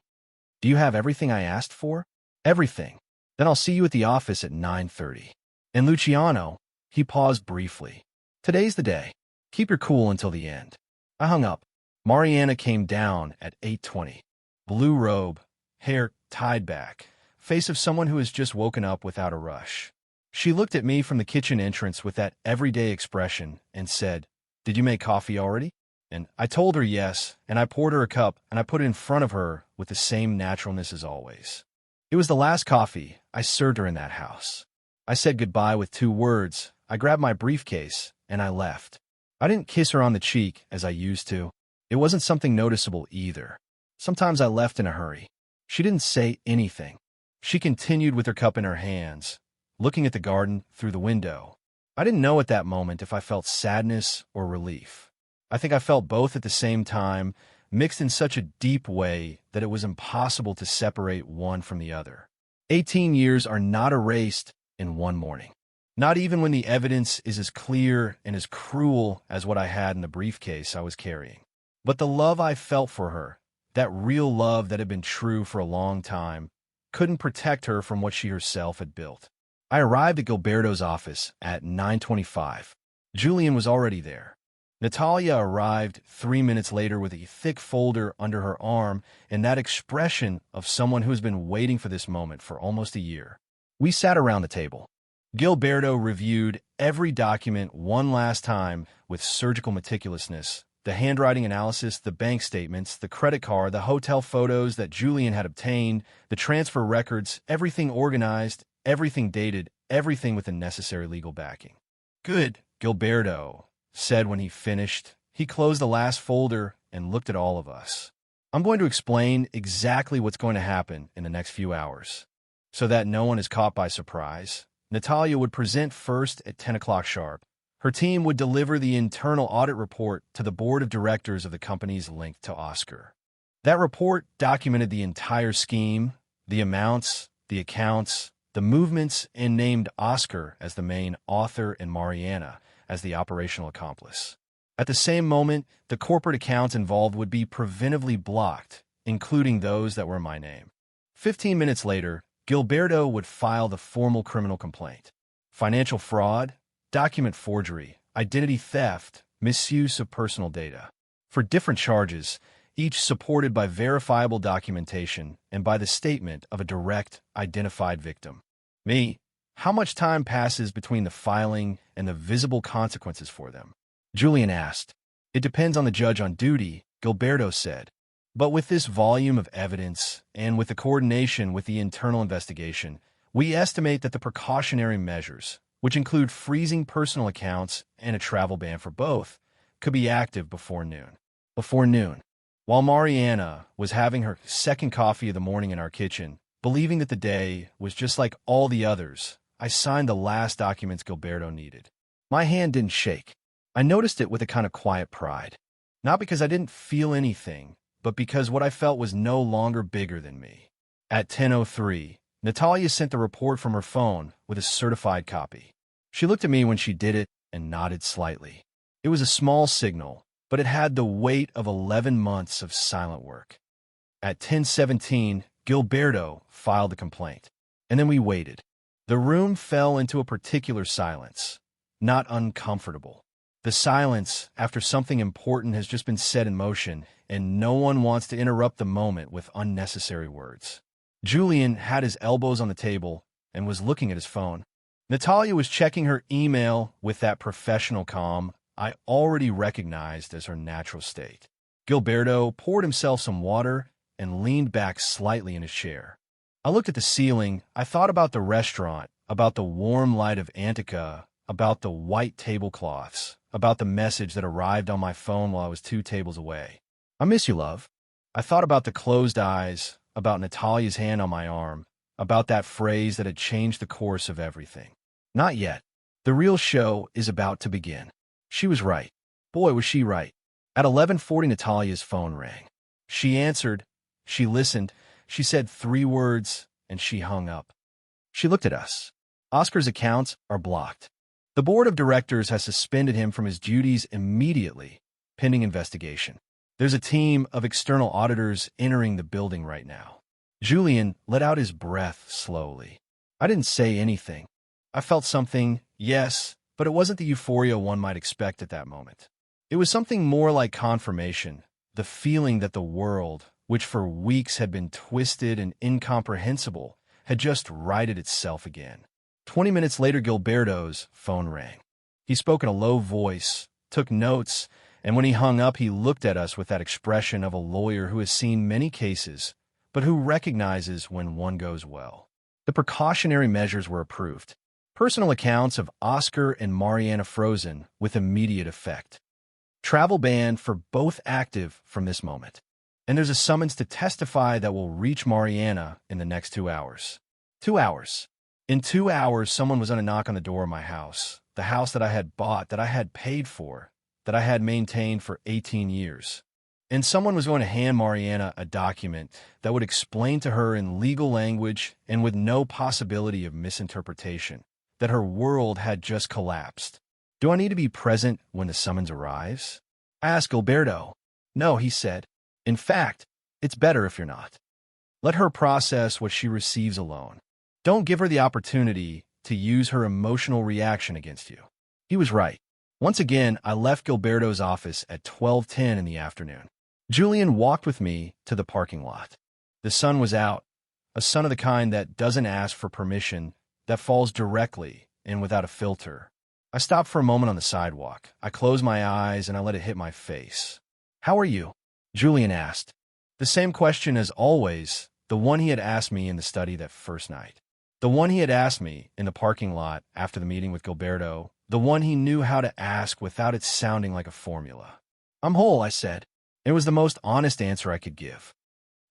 Do you have everything I asked for?" "Everything." "Then I'll see you at the office at 9:30. And Luciano," he paused briefly. "Today's the day. Keep your cool until the end." I hung up. Mariana came down at 8:20. Blue robe, hair tied back, face of someone who has just woken up without a rush. She looked at me from the kitchen entrance with that everyday expression and said, "Did you make coffee already?" And I told her yes, and I poured her a cup and I put it in front of her with the same naturalness as always. It was the last coffee I served her in that house. I said goodbye with 2 words. I grabbed my briefcase and I left. I didn't kiss her on the cheek as I used to. It wasn't something noticeable either. Sometimes I left in a hurry. She didn't say anything. She continued with her cup in her hands, looking at the garden through the window. I didn't know at that moment if I felt sadness or relief. I think I felt both at the same time, mixed in such a deep way that it was impossible to separate one from the other. 18 years are not erased in one morning. Not even when the evidence is as clear and as cruel as what I had in the briefcase I was carrying. But the love I felt for her, that real love that had been true for a long time, couldn't protect her from what she herself had built. I arrived at Gilberto's office at 9:25. Julian was already there. Natalia arrived 3 minutes later with a thick folder under her arm and that expression of someone who has been waiting for this moment for almost a year. We sat around the table. Gilberto reviewed every document one last time with surgical meticulousness. The handwriting analysis, the bank statements, the credit card, the hotel photos that Julian had obtained, the transfer records, everything organized, everything dated, everything with the necessary legal backing. "Good," Gilberto said when he finished. He closed the last folder and looked at all of us. "I'm going to explain exactly what's going to happen in the next few hours, so that no one is caught by surprise." Natalia would present first at 10 o'clock sharp. Her team would deliver the internal audit report to the board of directors of the companies linked to Oscar. That report documented the entire scheme, the amounts, the accounts, the movements, and named Oscar as the main author and Mariana as the operational accomplice. At the same moment, the corporate accounts involved would be preventively blocked, including those that were in my name. 15 minutes later, Gilberto would file the formal criminal complaint. Financial fraud, document forgery, identity theft, misuse of personal data. For different charges, each supported by verifiable documentation and by the statement of a direct, identified victim. Me. How much time passes between the filing and the visible consequences for them? Julian asked. It depends on the judge on duty, Gilberto said. But with this volume of evidence and with the coordination with the internal investigation, we estimate that the precautionary measures, which include freezing personal accounts and a travel ban for both, could be active before noon. Before noon. While Mariana was having her second coffee of the morning in our kitchen, believing that the day was just like all the others, I signed the last documents Gilberto needed. My hand didn't shake. I noticed it with a kind of quiet pride. Not because I didn't feel anything, but because what I felt was no longer bigger than me. At 10:03, Natalia sent the report from her phone with a certified copy. She looked at me when she did it and nodded slightly. It was a small signal, but it had the weight of 11 months of silent work. At 10:17, Gilberto filed the complaint. And then we waited. The room fell into a particular silence, not uncomfortable. The silence after something important has just been set in motion, and no one wants to interrupt the moment with unnecessary words. Julian had his elbows on the table and was looking at his phone. Natalia was checking her email with that professional calm I already recognized as her natural state. Gilberto poured himself some water and leaned back slightly in his chair. I looked at the ceiling. I thought about the restaurant, about the warm light of Antica, about the white tablecloths, about the message that arrived on my phone while I was 2 tables away. I miss you, love. I thought about the closed eyes, about Natalia's hand on my arm, about that phrase that had changed the course of everything. Not yet. The real show is about to begin. She was right. Boy, was she right. At 11:40, Natalia's phone rang. She answered. She listened. She said 3 words, and she hung up. She looked at us. Oscar's accounts are blocked. The board of directors has suspended him from his duties immediately, pending investigation. There's a team of external auditors entering the building right now. Julian let out his breath slowly. I didn't say anything. I felt something, yes, but it wasn't the euphoria one might expect at that moment. It was something more like confirmation, the feeling that the world, which for weeks had been twisted and incomprehensible, had just righted itself again. 20 minutes later, Gilberto's phone rang. He spoke in a low voice, took notes, and when he hung up, he looked at us with that expression of a lawyer who has seen many cases, but who recognizes when one goes well. The precautionary measures were approved. Personal accounts of Oscar and Mariana frozen with immediate effect. Travel ban for both active from this moment. And there's a summons to testify that will reach Mariana in the next 2 hours. 2 hours. In 2 hours, someone was going to knock on the door of my house, the house that I had bought, that I had paid for, that I had maintained for 18 years. And someone was going to hand Mariana a document that would explain to her in legal language and with no possibility of misinterpretation that her world had just collapsed. Do I need to be present when the summons arrives? I asked Gilberto. No, he said. In fact, it's better if you're not. Let her process what she receives alone. Don't give her the opportunity to use her emotional reaction against you. He was right. Once again, I left Gilberto's office at 12:10 in the afternoon. Julian walked with me to the parking lot. The sun was out, a sun of the kind that doesn't ask for permission, that falls directly and without a filter. I stopped for a moment on the sidewalk. I closed my eyes and I let it hit my face. How are you? Julian asked. The same question as always, the one he had asked me in the study that first night. The one he had asked me in the parking lot after the meeting with Gilberto. The one he knew how to ask without it sounding like a formula. I'm whole, I said. It was the most honest answer I could give.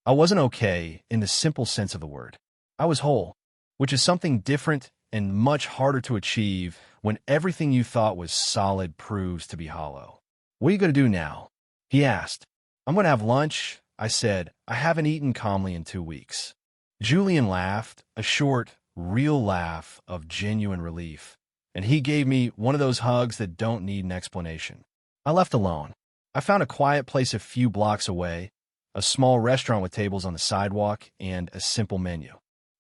I wasn't okay in the simple sense of the word. I was whole, which is something different and much harder to achieve when everything you thought was solid proves to be hollow. What are you going to do now? He asked. I'm going to have lunch, I said. I haven't eaten calmly in 2 weeks. Julian laughed, a short, real laugh of genuine relief, and he gave me one of those hugs that don't need an explanation. I left alone. I found a quiet place a few blocks away, a small restaurant with tables on the sidewalk and a simple menu.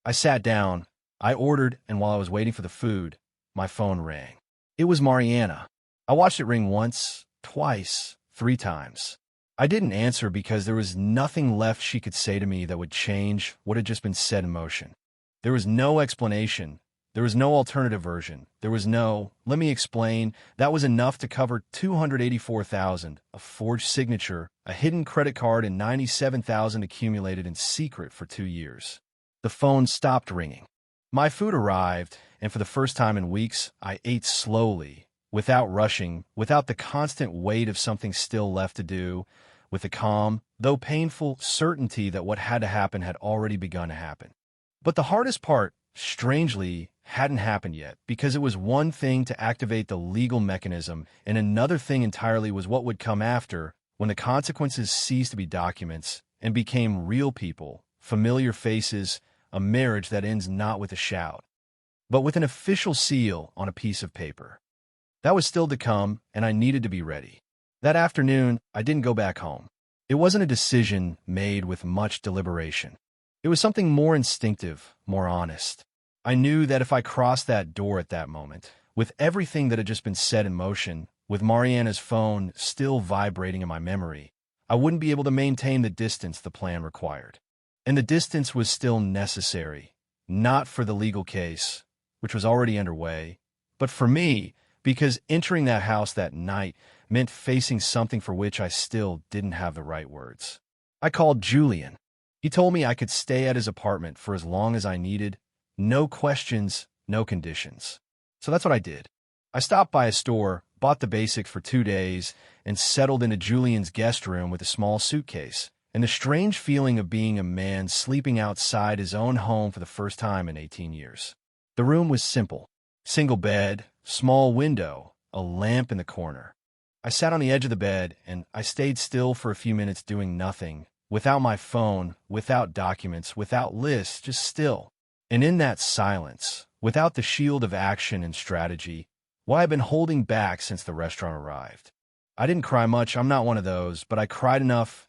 I sat down. I ordered, and while I was waiting for the food, my phone rang. It was Mariana. I watched it ring once, twice, 3 times. I didn't answer because there was nothing left she could say to me that would change what had just been set in motion. There was no explanation. There was no alternative version. There was no, let me explain. That was enough to cover $284,000, a forged signature, a hidden credit card, and $97,000 accumulated in secret for 2 years. The phone stopped ringing. My food arrived, and for the first time in weeks, I ate slowly, without rushing, without the constant weight of something still left to do, with the calm, though painful, certainty that what had to happen had already begun to happen. But the hardest part, strangely, hadn't happened yet, because it was one thing to activate the legal mechanism, and another thing entirely was what would come after, when the consequences ceased to be documents and became real people, familiar faces, a marriage that ends not with a shout, but with an official seal on a piece of paper. That was still to come, and I needed to be ready. That afternoon, I didn't go back home. It wasn't a decision made with much deliberation. It was something more instinctive, more honest. I knew that if I crossed that door at that moment, with everything that had just been set in motion, with Mariana's phone still vibrating in my memory, I wouldn't be able to maintain the distance the plan required. And the distance was still necessary, not for the legal case, which was already underway, but for me, because entering that house that night meant facing something for which I still didn't have the right words. I called Julian. He told me I could stay at his apartment for as long as I needed, no questions, no conditions. So that's what I did. I stopped by a store, bought the basics for 2 days, and settled into Julian's guest room with a small suitcase, and the strange feeling of being a man sleeping outside his own home for the first time in 18 years. The room was simple. Single bed, small window, a lamp in the corner. I sat on the edge of the bed, and I stayed still for a few minutes doing nothing, without my phone, without documents, without lists, just still. And in that silence, without the shield of action and strategy, why I've been holding back since the restaurant arrived. I didn't cry much, I'm not one of those, but I cried enough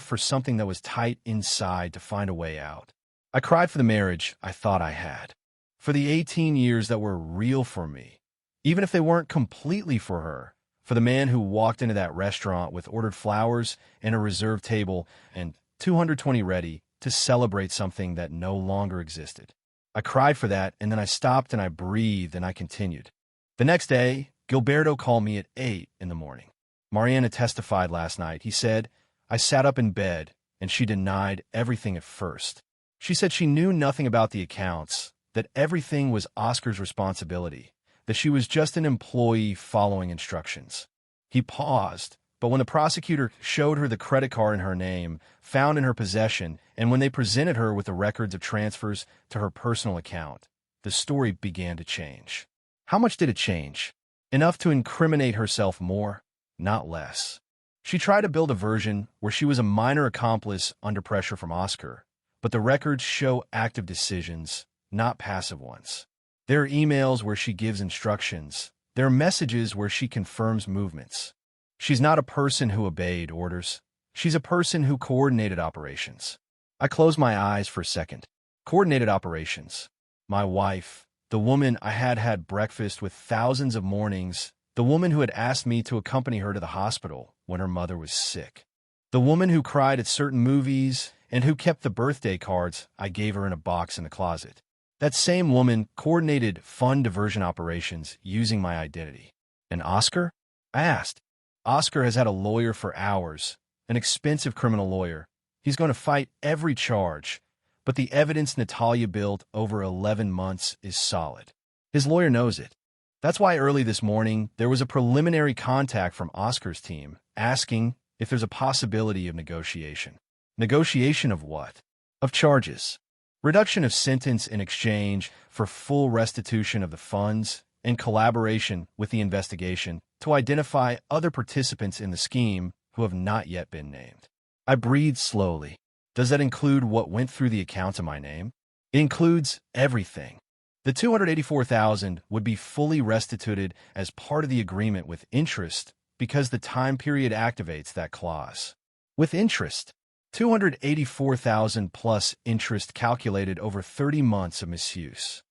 for something that was tight inside to find a way out. I cried for the marriage I thought I had, for the 18 years that were real for me, even if they weren't completely for her, for the man who walked into that restaurant with ordered flowers and a reserved table and 220 ready to celebrate something that no longer existed. I cried for that, and then I stopped and I breathed and I continued. The next day, Gilberto called me at 8 in the morning. Mariana testified last night. He said, I sat up in bed, and she denied everything at first. She said she knew nothing about the accounts, that everything was Oscar's responsibility, that she was just an employee following instructions. He paused, but when the prosecutor showed her the credit card in her name, found in her possession, and when they presented her with the records of transfers to her personal account, the story began to change. How much did it change? Enough to incriminate herself more, not less. She tried to build a version where she was a minor accomplice under pressure from Oscar, but the records show active decisions, not passive ones. There are emails where she gives instructions. There are messages where she confirms movements. She's not a person who obeyed orders. She's a person who coordinated operations. I closed my eyes for a second. Coordinated operations. My wife, the woman I had had breakfast with thousands of mornings, the woman who had asked me to accompany her to the hospital when her mother was sick, the woman who cried at certain movies and who kept the birthday cards I gave her in a box in the closet. That same woman coordinated fun diversion operations using my identity. And Oscar? I asked. Oscar has had a lawyer for hours, an expensive criminal lawyer. He's going to fight every charge, but the evidence Natalia built over 11 months is solid. His lawyer knows it. That's why early this morning, there was a preliminary contact from Oscar's team asking if there's a possibility of negotiation. Negotiation of what? Of charges. Reduction of sentence in exchange for full restitution of the funds and collaboration with the investigation to identify other participants in the scheme who have not yet been named. I breathed slowly. Does that include what went through the account in my name? It includes everything. The $284,000 would be fully restituted as part of the agreement with interest because the time period activates that clause. With interest, $284,000 plus interest calculated over 30 months of misuse.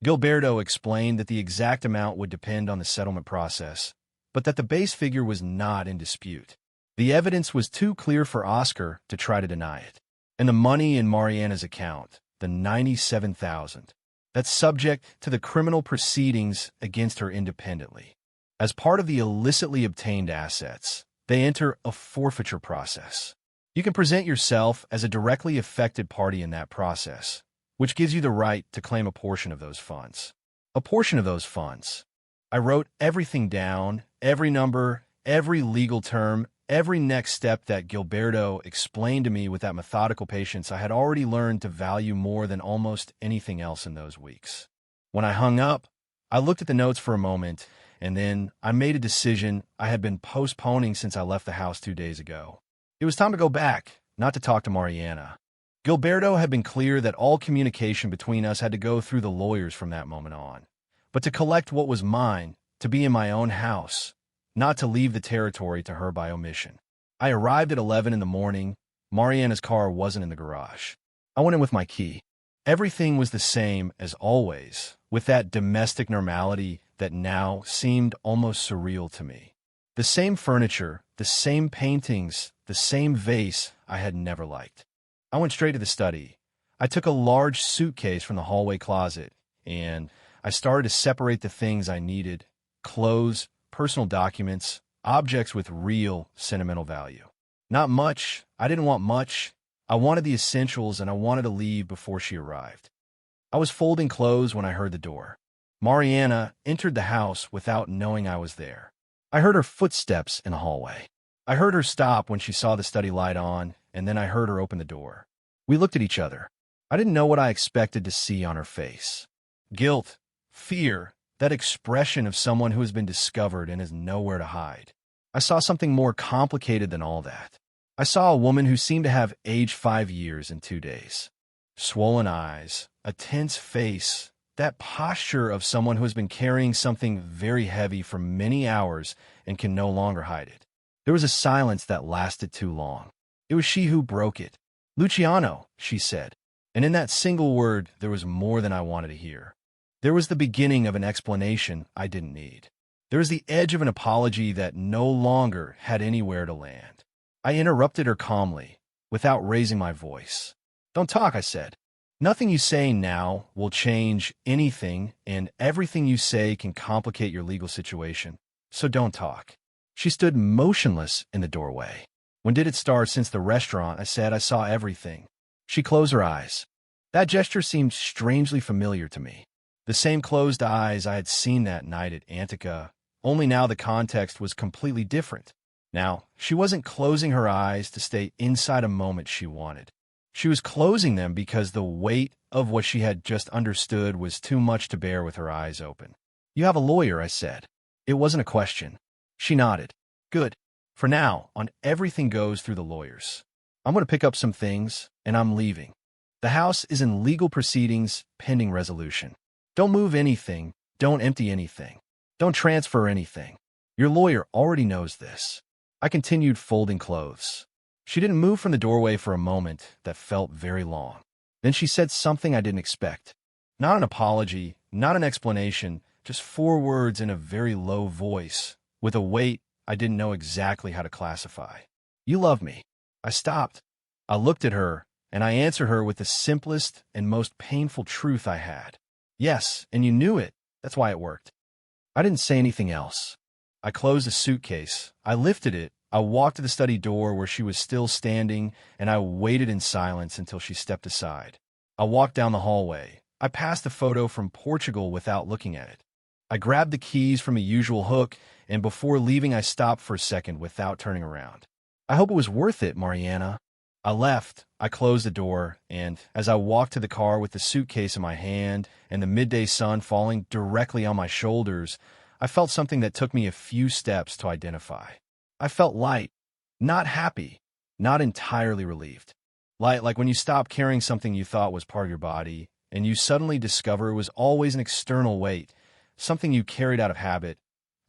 Gilberto explained that the exact amount would depend on the settlement process, but that the base figure was not in dispute. The evidence was too clear for Oscar to try to deny it. And the money in Mariana's account, the $97,000, that's subject to the criminal proceedings against her independently. As part of the illicitly obtained assets, they enter a forfeiture process. You can present yourself as a directly affected party in that process, which gives you the right to claim a portion of those funds. A portion of those funds. I wrote everything down, every number, every legal term, every next step that Gilberto explained to me with that methodical patience I had already learned to value more than almost anything else in those weeks. When I hung up, I looked at the notes for a moment, and then I made a decision I had been postponing since I left the house 2 days ago. It was time to go back, not to talk to Mariana. Gilberto had been clear that all communication between us had to go through the lawyers from that moment on, but to collect what was mine, to be in my own house, not to leave the territory to her by omission. I arrived at 11 in the morning. Mariana's car wasn't in the garage. I went in with my key. Everything was the same as always, with that domestic normality that now seemed almost surreal to me. The same furniture, the same paintings, the same vase I had never liked. I went straight to the study. I took a large suitcase from the hallway closet, and I started to separate the things I needed: clothes, personal documents, objects with real sentimental value. Not much. I didn't want much. I wanted the essentials, and I wanted to leave before she arrived. I was folding clothes when I heard the door. Mariana entered the house without knowing I was there. I heard her footsteps in the hallway. I heard her stop when she saw the study light on, and then I heard her open the door. We looked at each other. I didn't know what I expected to see on her face. Guilt, fear, that expression of someone who has been discovered and has nowhere to hide. I saw something more complicated than all that. I saw a woman who seemed to have aged 5 years in 2 days. Swollen eyes, a tense face, that posture of someone who has been carrying something very heavy for many hours and can no longer hide it. There was a silence that lasted too long. It was she who broke it. "Luciano," she said. And in that single word, there was more than I wanted to hear. There was the beginning of an explanation I didn't need. There was the edge of an apology that no longer had anywhere to land. I interrupted her calmly, without raising my voice. "Don't talk," I said. "Nothing you say now will change anything, and everything you say can complicate your legal situation. So don't talk." She stood motionless in the doorway. "When did it start?" "Since the restaurant," I said. "I saw everything." She closed her eyes. That gesture seemed strangely familiar to me. The same closed eyes I had seen that night at Antica, only now the context was completely different. Now, she wasn't closing her eyes to stay inside a moment she wanted. She was closing them because the weight of what she had just understood was too much to bear with her eyes open. "You have a lawyer," I said. It wasn't a question. She nodded. "Good. For now, on everything goes through the lawyers. I'm going to pick up some things, and I'm leaving. The house is in legal proceedings pending resolution. Don't move anything. Don't empty anything. Don't transfer anything. Your lawyer already knows this." I continued folding clothes. She didn't move from the doorway for a moment that felt very long. Then she said something I didn't expect. Not an apology, not an explanation, just 4 words in a very low voice, with a weight I didn't know exactly how to classify. "You love me." I stopped. I looked at her, and I answered her with the simplest and most painful truth I had. "Yes, and you knew it. That's why it worked." I didn't say anything else. I closed the suitcase. I lifted it. I walked to the study door where she was still standing, and I waited in silence until she stepped aside. I walked down the hallway. I passed the photo from Portugal without looking at it. I grabbed the keys from a usual hook, and before leaving I stopped for a second without turning around. "I hope it was worth it, Mariana." I left. I closed the door, and as I walked to the car with the suitcase in my hand and the midday sun falling directly on my shoulders, I felt something that took me a few steps to identify. I felt light, not happy, not entirely relieved. Light like when you stop carrying something you thought was part of your body, and you suddenly discover it was always an external weight, something you carried out of habit,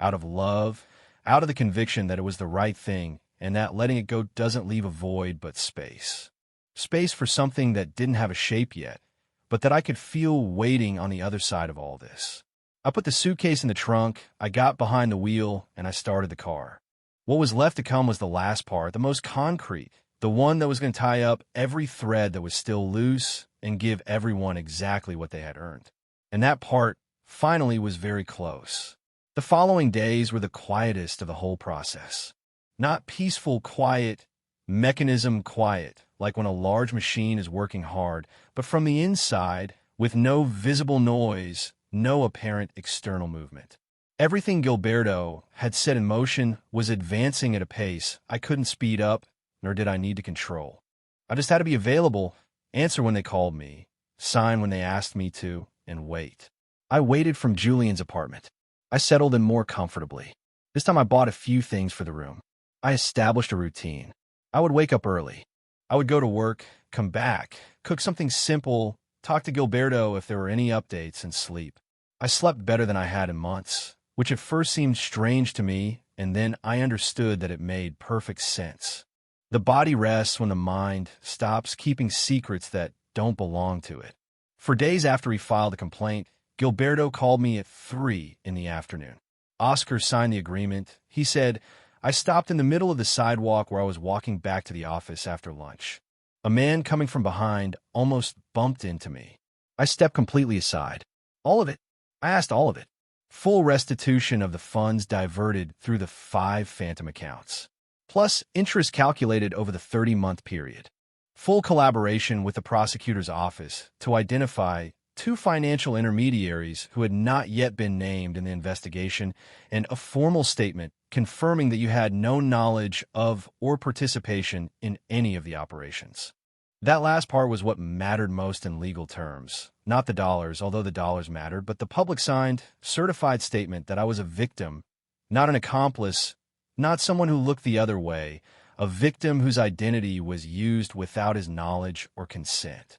out of love, out of the conviction that it was the right thing, and that letting it go doesn't leave a void but space. Space for something that didn't have a shape yet, but that I could feel waiting on the other side of all this. I put the suitcase in the trunk, I got behind the wheel, and I started the car. What was left to come was the last part, the most concrete, the one that was going to tie up every thread that was still loose and give everyone exactly what they had earned. And that part, finally, was very close. The following days were the quietest of the whole process. Not peaceful quiet, mechanism quiet, like when a large machine is working hard, but from the inside, with no visible noise, no apparent external movement. Everything Gilberto had set in motion was advancing at a pace I couldn't speed up, nor did I need to control. I just had to be available, answer when they called me, sign when they asked me to, and wait. I waited from Julian's apartment. I settled in more comfortably. This time I bought a few things for the room. I established a routine. I would wake up early. I would go to work, come back, cook something simple, talk to Gilberto if there were any updates, and sleep. I slept better than I had in months, which at first seemed strange to me, and then I understood that it made perfect sense. The body rests when the mind stops keeping secrets that don't belong to it. For days after he filed a complaint, Gilberto called me at 3 in the afternoon. Oscar signed the agreement. He said, I stopped in the middle of the sidewalk where I was walking back to the office after lunch. A man coming from behind almost bumped into me. I stepped completely aside. All of it? I asked all of it. Full restitution of the funds diverted through the 5 phantom accounts, plus interest calculated over the 30-month period. Full collaboration with the prosecutor's office to identify 2 financial intermediaries who had not yet been named in the investigation, and a formal statement confirming that you had no knowledge of or participation in any of the operations. That last part was what mattered most in legal terms. Not the dollars, although the dollars mattered, but the public-signed, certified statement that I was a victim, not an accomplice, not someone who looked the other way, a victim whose identity was used without his knowledge or consent.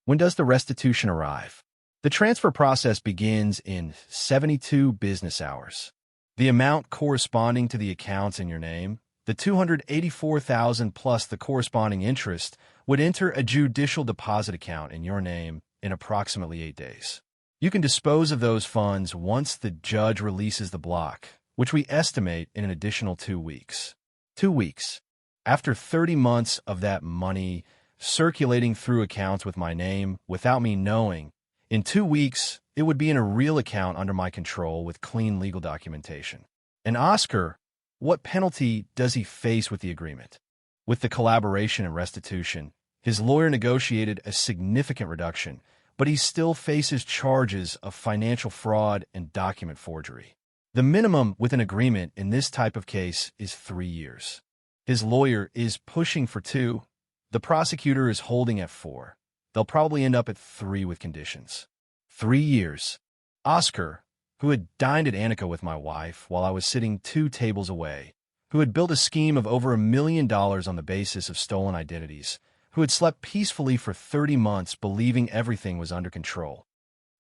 When does the restitution arrive? The transfer process begins in 72 business hours. The amount corresponding to the accounts in your name, the $284,000 plus the corresponding interest, would enter a judicial deposit account in your name in approximately 8 days. You can dispose of those funds once the judge releases the block, which we estimate in an additional 2 weeks. 2 weeks. After 30 months of that money circulating through accounts with my name without me knowing, in 2 weeks, it would be in a real account under my control with clean legal documentation. And Oscar, what penalty does he face with the agreement? With the collaboration and restitution, his lawyer negotiated a significant reduction, but he still faces charges of financial fraud and document forgery. The minimum with an agreement in this type of case is 3 years. His lawyer is pushing for 2. The prosecutor is holding at 4. They'll probably end up at 3 with conditions. 3 years. Oscar, who had dined at Annika with my wife while I was sitting 2 tables away, who had built a scheme of over $1 million on the basis of stolen identities, who had slept peacefully for 30 months believing everything was under control,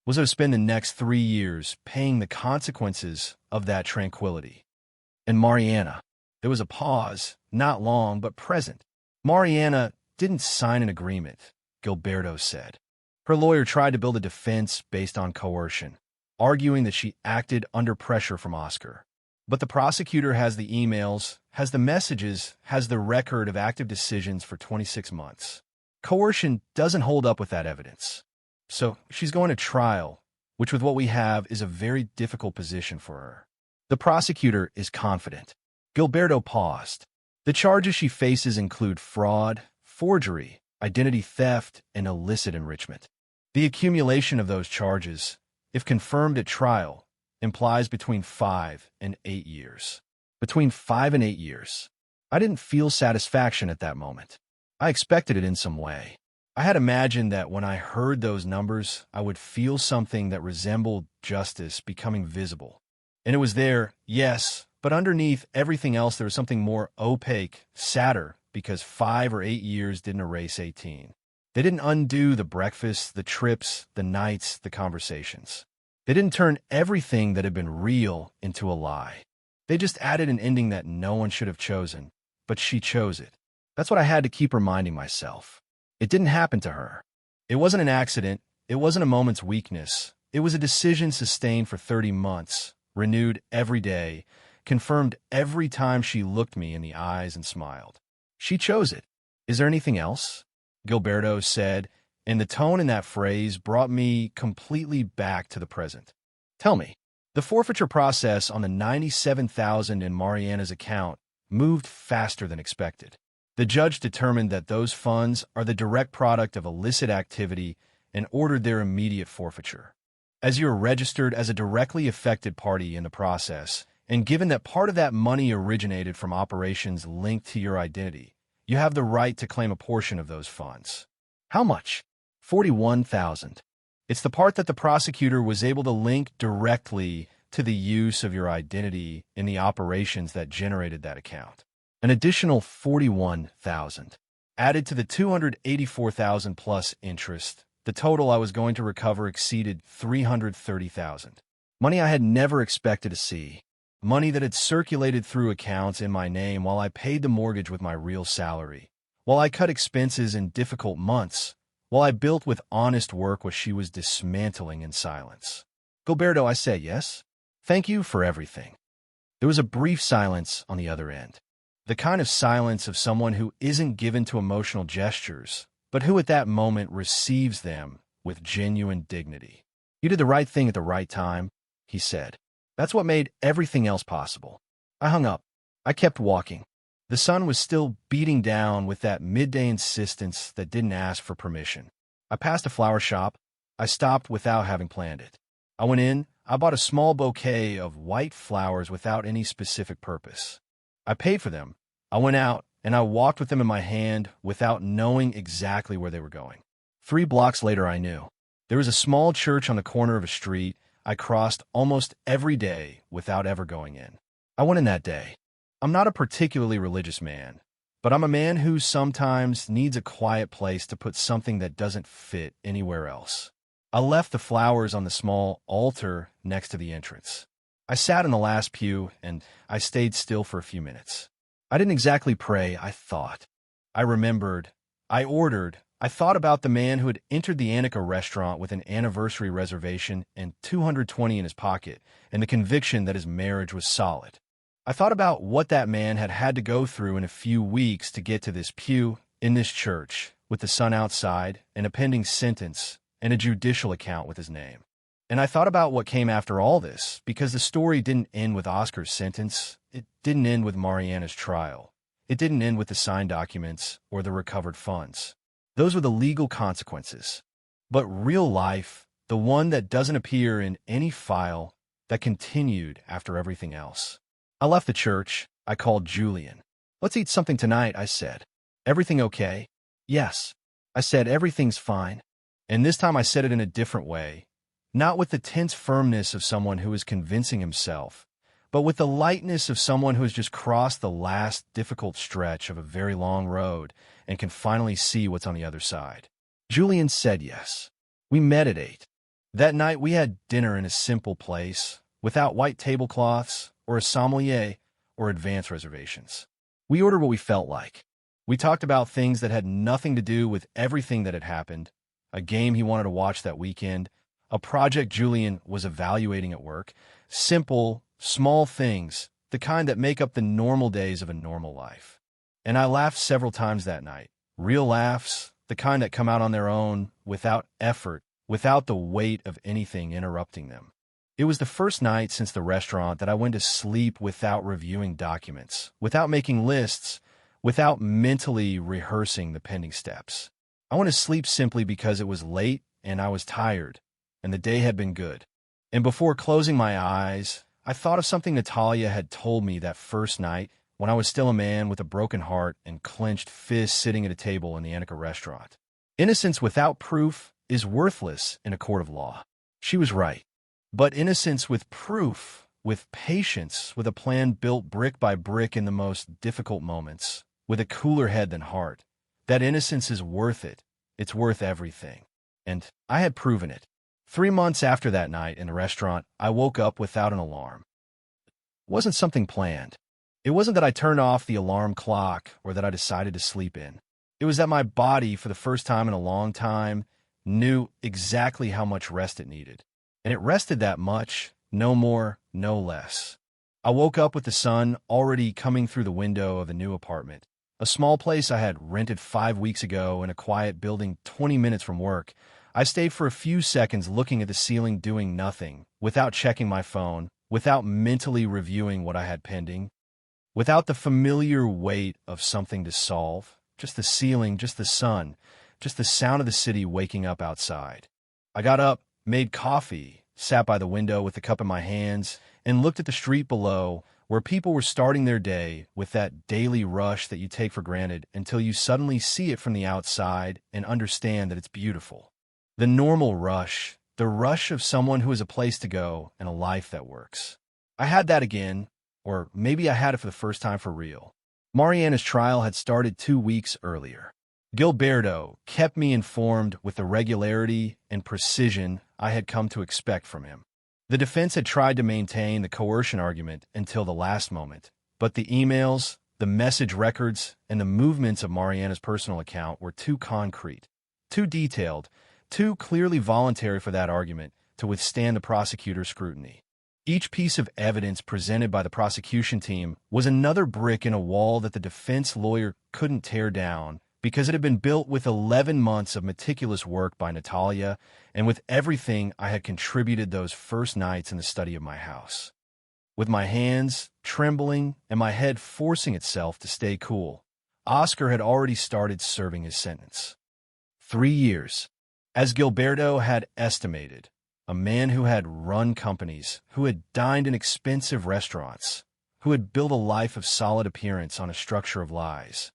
was to spend the next 3 years paying the consequences of that tranquility. And Mariana, there was a pause, not long, but present. Mariana didn't sign an agreement, Gilberto said. Her lawyer tried to build a defense based on coercion, arguing that she acted under pressure from Oscar. But the prosecutor has the emails, has the messages, has the record of active decisions for 26 months. Coercion doesn't hold up with that evidence. So she's going to trial, which with what we have is a very difficult position for her. The prosecutor is confident. Gilberto paused. The charges she faces include fraud, forgery, identity theft, and illicit enrichment. The accumulation of those charges, if confirmed at trial, implies between 5 and 8 years. Between 5 and 8 years. I didn't feel satisfaction at that moment. I expected it in some way. I had imagined that when I heard those numbers, I would feel something that resembled justice becoming visible. And it was there, yes, but underneath everything else there was something more opaque, sadder, because 5 or 8 years didn't erase 18. They didn't undo the breakfasts, the trips, the nights, the conversations. They didn't turn everything that had been real into a lie. They just added an ending that no one should have chosen, but she chose it. That's what I had to keep reminding myself. It didn't happen to her. It wasn't an accident. It wasn't a moment's weakness. It was a decision sustained for 30 months, renewed every day, confirmed every time she looked me in the eyes and smiled. She chose it. Is there anything else? Gilberto said, and the tone in that phrase brought me completely back to the present. Tell me. The forfeiture process on the $97,000 in Mariana's account moved faster than expected. The judge determined that those funds are the direct product of illicit activity and ordered their immediate forfeiture. As you are registered as a directly affected party in the process, and given that part of that money originated from operations linked to your identity, you have the right to claim a portion of those funds. How much? $41,000. It's the part that the prosecutor was able to link directly to the use of your identity in the operations that generated that account. An additional $41,000. Added to the $284,000 plus interest, the total I was going to recover exceeded $330,000. Money I had never expected to see. Money that had circulated through accounts in my name while I paid the mortgage with my real salary, while I cut expenses in difficult months, while I built with honest work what she was dismantling in silence. Gilberto, I said, yes. Thank you for everything. There was a brief silence on the other end. The kind of silence of someone who isn't given to emotional gestures, but who at that moment receives them with genuine dignity. "You did the right thing at the right time," he said. "That's what made everything else possible." I hung up. I kept walking. The sun was still beating down with that midday insistence that didn't ask for permission. I passed a flower shop. I stopped without having planned it. I went in. I bought a small bouquet of white flowers without any specific purpose. I paid for them. I went out, and I walked with them in my hand without knowing exactly where they were going. 3 blocks later, I knew. There was a small church on the corner of a street I crossed almost every day without ever going in. I went in that day. I'm not a particularly religious man, but I'm a man who sometimes needs a quiet place to put something that doesn't fit anywhere else. I left the flowers on the small altar next to the entrance. I sat in the last pew, and I stayed still for a few minutes. I didn't exactly pray, I thought. I remembered. I ordered. I thought about the man who had entered the Annika restaurant with an anniversary reservation and $220 in his pocket, and the conviction that his marriage was solid. I thought about what that man had had to go through in a few weeks to get to this pew in this church, with the sun outside, and a pending sentence, and a judicial account with his name. And I thought about what came after all this, because the story didn't end with Oscar's sentence. It didn't end with Mariana's trial. It didn't end with the signed documents or the recovered funds. Those were the legal consequences. But real life, the one that doesn't appear in any file, that continued after everything else. I left the church. I called Julian. "Let's eat something tonight," I said. "Everything okay?" "Yes." I said, "Everything's fine." And this time I said it in a different way. Not with the tense firmness of someone who is convincing himself, but with the lightness of someone who has just crossed the last difficult stretch of a very long road and can finally see what's on the other side. Julian said yes. We met at 8. That night we had dinner in a simple place, without white tablecloths, or a sommelier, or advance reservations. We ordered what we felt like. We talked about things that had nothing to do with everything that had happened, a game he wanted to watch that weekend, a project Julian was evaluating at work, simple, small things, the kind that make up the normal days of a normal life. And I laughed several times that night. Real laughs, the kind that come out on their own, without effort, without the weight of anything interrupting them. It was the first night since the restaurant that I went to sleep without reviewing documents, without making lists, without mentally rehearsing the pending steps. I went to sleep simply because it was late and I was tired, and the day had been good. And before closing my eyes, I thought of something Natalia had told me that first night when I was still a man with a broken heart and clenched fists sitting at a table in the Annika restaurant. Innocence without proof is worthless in a court of law. She was right. But innocence with proof, with patience, with a plan built brick by brick in the most difficult moments, with a cooler head than heart, that innocence is worth it. It's worth everything. And I had proven it. 3 months after that night in the restaurant, I woke up without an alarm. It wasn't something planned. It wasn't that I turned off the alarm clock or that I decided to sleep in. It was that my body, for the first time in a long time, knew exactly how much rest it needed. And it rested that much, no more, no less. I woke up with the sun already coming through the window of the new apartment, a small place I had rented 5 weeks ago in a quiet building 20 minutes from work. I stayed for a few seconds looking at the ceiling doing nothing, without checking my phone, without mentally reviewing what I had pending, without the familiar weight of something to solve, just the ceiling, just the sun, just the sound of the city waking up outside. I got up, made coffee, sat by the window with the cup in my hands, and looked at the street below where people were starting their day with that daily rush that you take for granted until you suddenly see it from the outside and understand that it's beautiful. The normal rush, the rush of someone who has a place to go and a life that works. I had that again, or maybe I had it for the first time for real. Mariana's trial had started 2 weeks earlier. Gilberto kept me informed with the regularity and precision I had come to expect from him. The defense had tried to maintain the coercion argument until the last moment, but the emails, the message records, and the movements of Mariana's personal account were too concrete, too detailed, too clearly voluntary for that argument to withstand the prosecutor's scrutiny. Each piece of evidence presented by the prosecution team was another brick in a wall that the defense lawyer couldn't tear down because it had been built with 11 months of meticulous work by Natalia and with everything I had contributed those first nights in the study of my house. With my hands trembling and my head forcing itself to stay cool, Oscar had already started serving his sentence. 3 years. As Gilberto had estimated, a man who had run companies, who had dined in expensive restaurants, who had built a life of solid appearance on a structure of lies,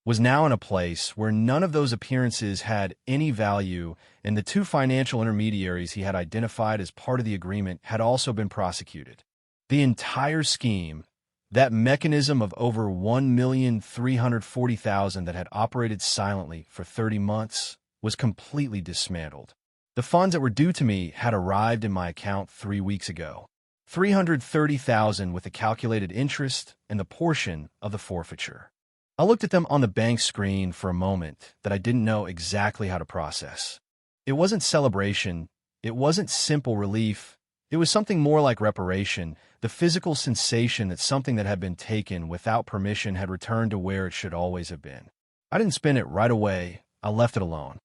was now in a place where none of those appearances had any value, and the 2 financial intermediaries he had identified as part of the agreement had also been prosecuted. The entire scheme, that mechanism of over $1,340,000 that had operated silently for 30 months, was completely dismantled. The funds that were due to me had arrived in my account 3 weeks ago. $330,000 with the calculated interest and the portion of the forfeiture. I looked at them on the bank screen for a moment that I didn't know exactly how to process. It wasn't celebration. It wasn't simple relief. It was something more like reparation, the physical sensation that something that had been taken without permission had returned to where it should always have been. I didn't spend it right away. I left it alone.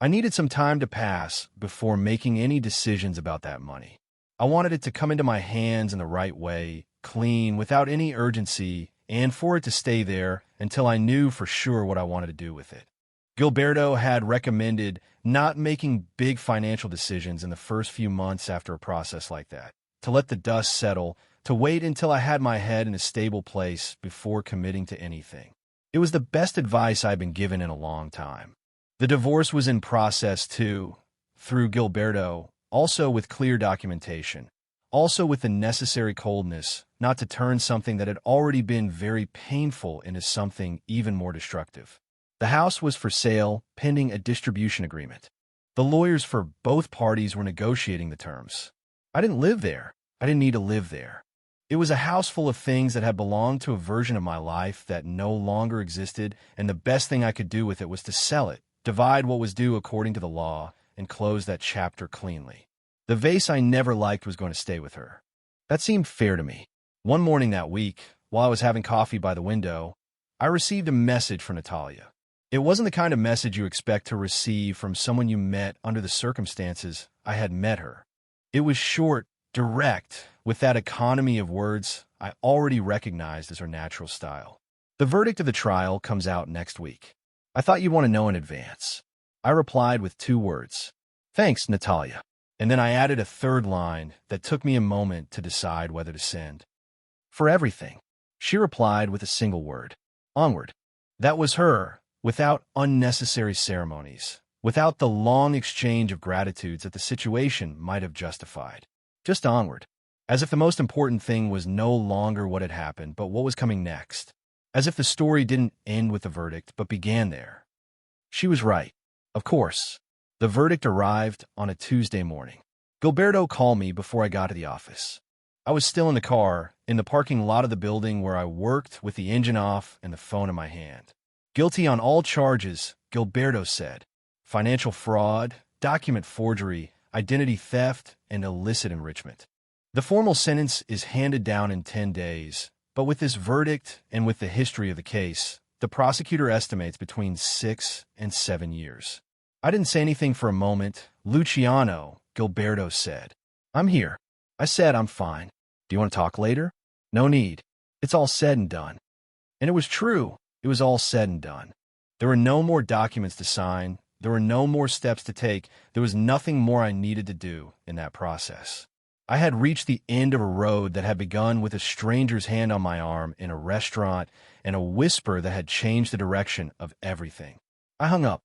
I needed some time to pass before making any decisions about that money. I wanted it to come into my hands in the right way, clean, without any urgency, and for it to stay there until I knew for sure what I wanted to do with it. Gilberto had recommended not making big financial decisions in the first few months after a process like that, to let the dust settle, to wait until I had my head in a stable place before committing to anything. It was the best advice I'd been given in a long time. The divorce was in process too, through Gilberto, also with clear documentation, also with the necessary coldness not to turn something that had already been very painful into something even more destructive. The house was for sale, pending a distribution agreement. The lawyers for both parties were negotiating the terms. I didn't live there. I didn't need to live there. It was a house full of things that had belonged to a version of my life that no longer existed, and the best thing I could do with it was to sell it, divide what was due according to the law, and close that chapter cleanly. The vase I never liked was going to stay with her. That seemed fair to me. One morning that week, while I was having coffee by the window, I received a message from Natalia. It wasn't the kind of message you expect to receive from someone you met under the circumstances I had met her. It was short, direct, with that economy of words I already recognized as her natural style. The verdict of the trial comes out next week. I thought you'd want to know in advance. I replied with 2 words. Thanks, Natalia. And then I added a 3rd line that took me a moment to decide whether to send. For everything. She replied with a single word. Onward. That was her, without unnecessary ceremonies, without the long exchange of gratitudes that the situation might have justified. Just onward. As if the most important thing was no longer what had happened, but what was coming next. As if the story didn't end with the verdict, but began there. She was right. Of course. The verdict arrived on a Tuesday morning. Gilberto called me before I got to the office. I was still in the car, in the parking lot of the building where I worked with the engine off and the phone in my hand. Guilty on all charges, Gilberto said. Financial fraud, document forgery, identity theft, and illicit enrichment. The formal sentence is handed down in 10 days, but with this verdict and with the history of the case, the prosecutor estimates between 6 and 7 years. I didn't say anything for a moment. Luciano, Gilberto said. I'm here. I said I'm fine. Do you want to talk later? No need. It's all said and done. And it was true. It was all said and done. There were no more documents to sign. There were no more steps to take. There was nothing more I needed to do in that process. I had reached the end of a road that had begun with a stranger's hand on my arm in a restaurant and a whisper that had changed the direction of everything. I hung up.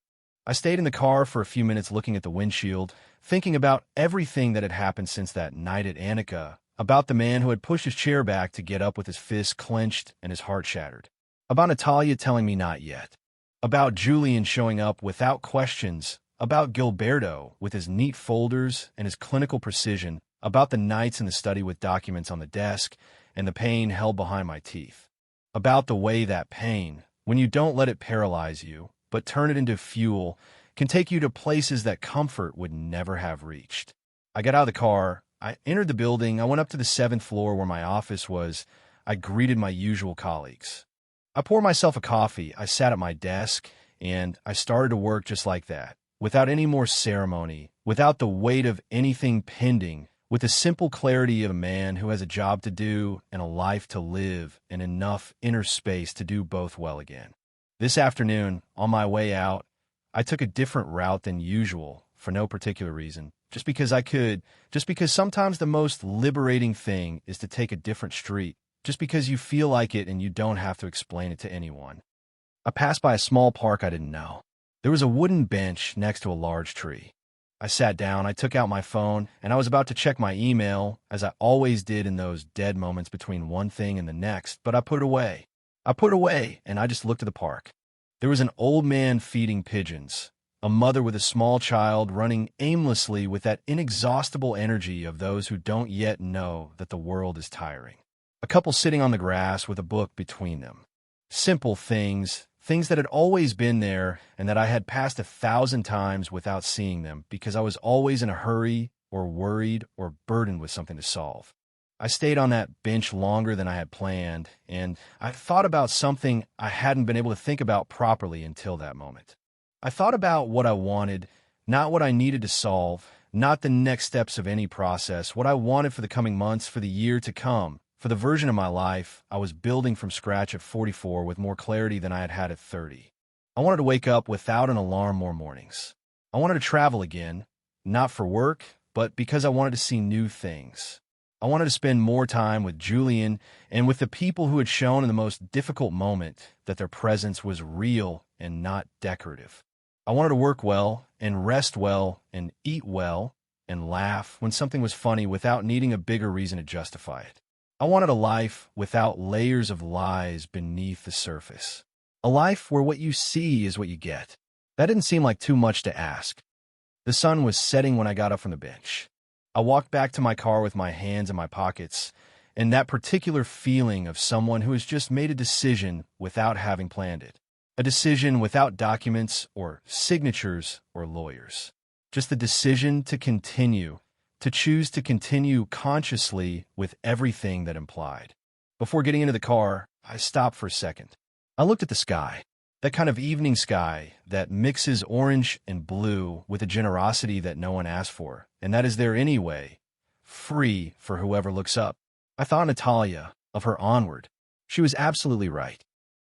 I stayed in the car for a few minutes looking at the windshield, thinking about everything that had happened since that night at Annika, about the man who had pushed his chair back to get up with his fists clenched and his heart shattered, about Natalia telling me not yet, about Julian showing up without questions, about Gilberto with his neat folders and his clinical precision, about the nights in the study with documents on the desk and the pain held behind my teeth, about the way that pain, when you don't let it paralyze you, but turn it into fuel, can take you to places that comfort would never have reached. I got out of the car, I entered the building. I went up to the 7th floor where my office was. I greeted my usual colleagues. I poured myself a coffee. I sat at my desk, and I started to work just like that, without any more ceremony, without the weight of anything pending, with the simple clarity of a man who has a job to do and a life to live and enough inner space to do both well again. This afternoon, on my way out, I took a different route than usual for no particular reason, just because I could, just because sometimes the most liberating thing is to take a different street, just because you feel like it and you don't have to explain it to anyone. I passed by a small park I didn't know. There was a wooden bench next to a large tree. I sat down, I took out my phone, and I was about to check my email, as I always did in those dead moments between one thing and the next, but I put it away. And I just looked at the park. There was an old man feeding pigeons, a mother with a small child running aimlessly with that inexhaustible energy of those who don't yet know that the world is tiring. A couple sitting on the grass with a book between them. Simple things that had always been there and that I had passed 1,000 times without seeing them because I was always in a hurry or worried or burdened with something to solve. I stayed on that bench longer than I had planned, and I thought about something I hadn't been able to think about properly until that moment. I thought about what I wanted, not what I needed to solve, not the next steps of any process, what I wanted for the coming months, for the year to come, for the version of my life I was building from scratch at 44 with more clarity than I had had at 30. I wanted to wake up without an alarm more mornings. I wanted to travel again, not for work, but because I wanted to see new things. I wanted to spend more time with Julian and with the people who had shown in the most difficult moment that their presence was real and not decorative. I wanted to work well and rest well and eat well and laugh when something was funny without needing a bigger reason to justify it. I wanted a life without layers of lies beneath the surface. A life where what you see is what you get. That didn't seem like too much to ask. The sun was setting when I got up from the bench. I walked back to my car with my hands in my pockets, and that particular feeling of someone who has just made a decision without having planned it. A decision without documents or signatures or lawyers. Just the decision to continue, to choose to continue consciously with everything that implied. Before getting into the car, I stopped for a second. I looked at the sky, that kind of evening sky that mixes orange and blue with a generosity that no one asked for, and that is there anyway, free for whoever looks up. I thought Natalia, of her Onward. She was absolutely right.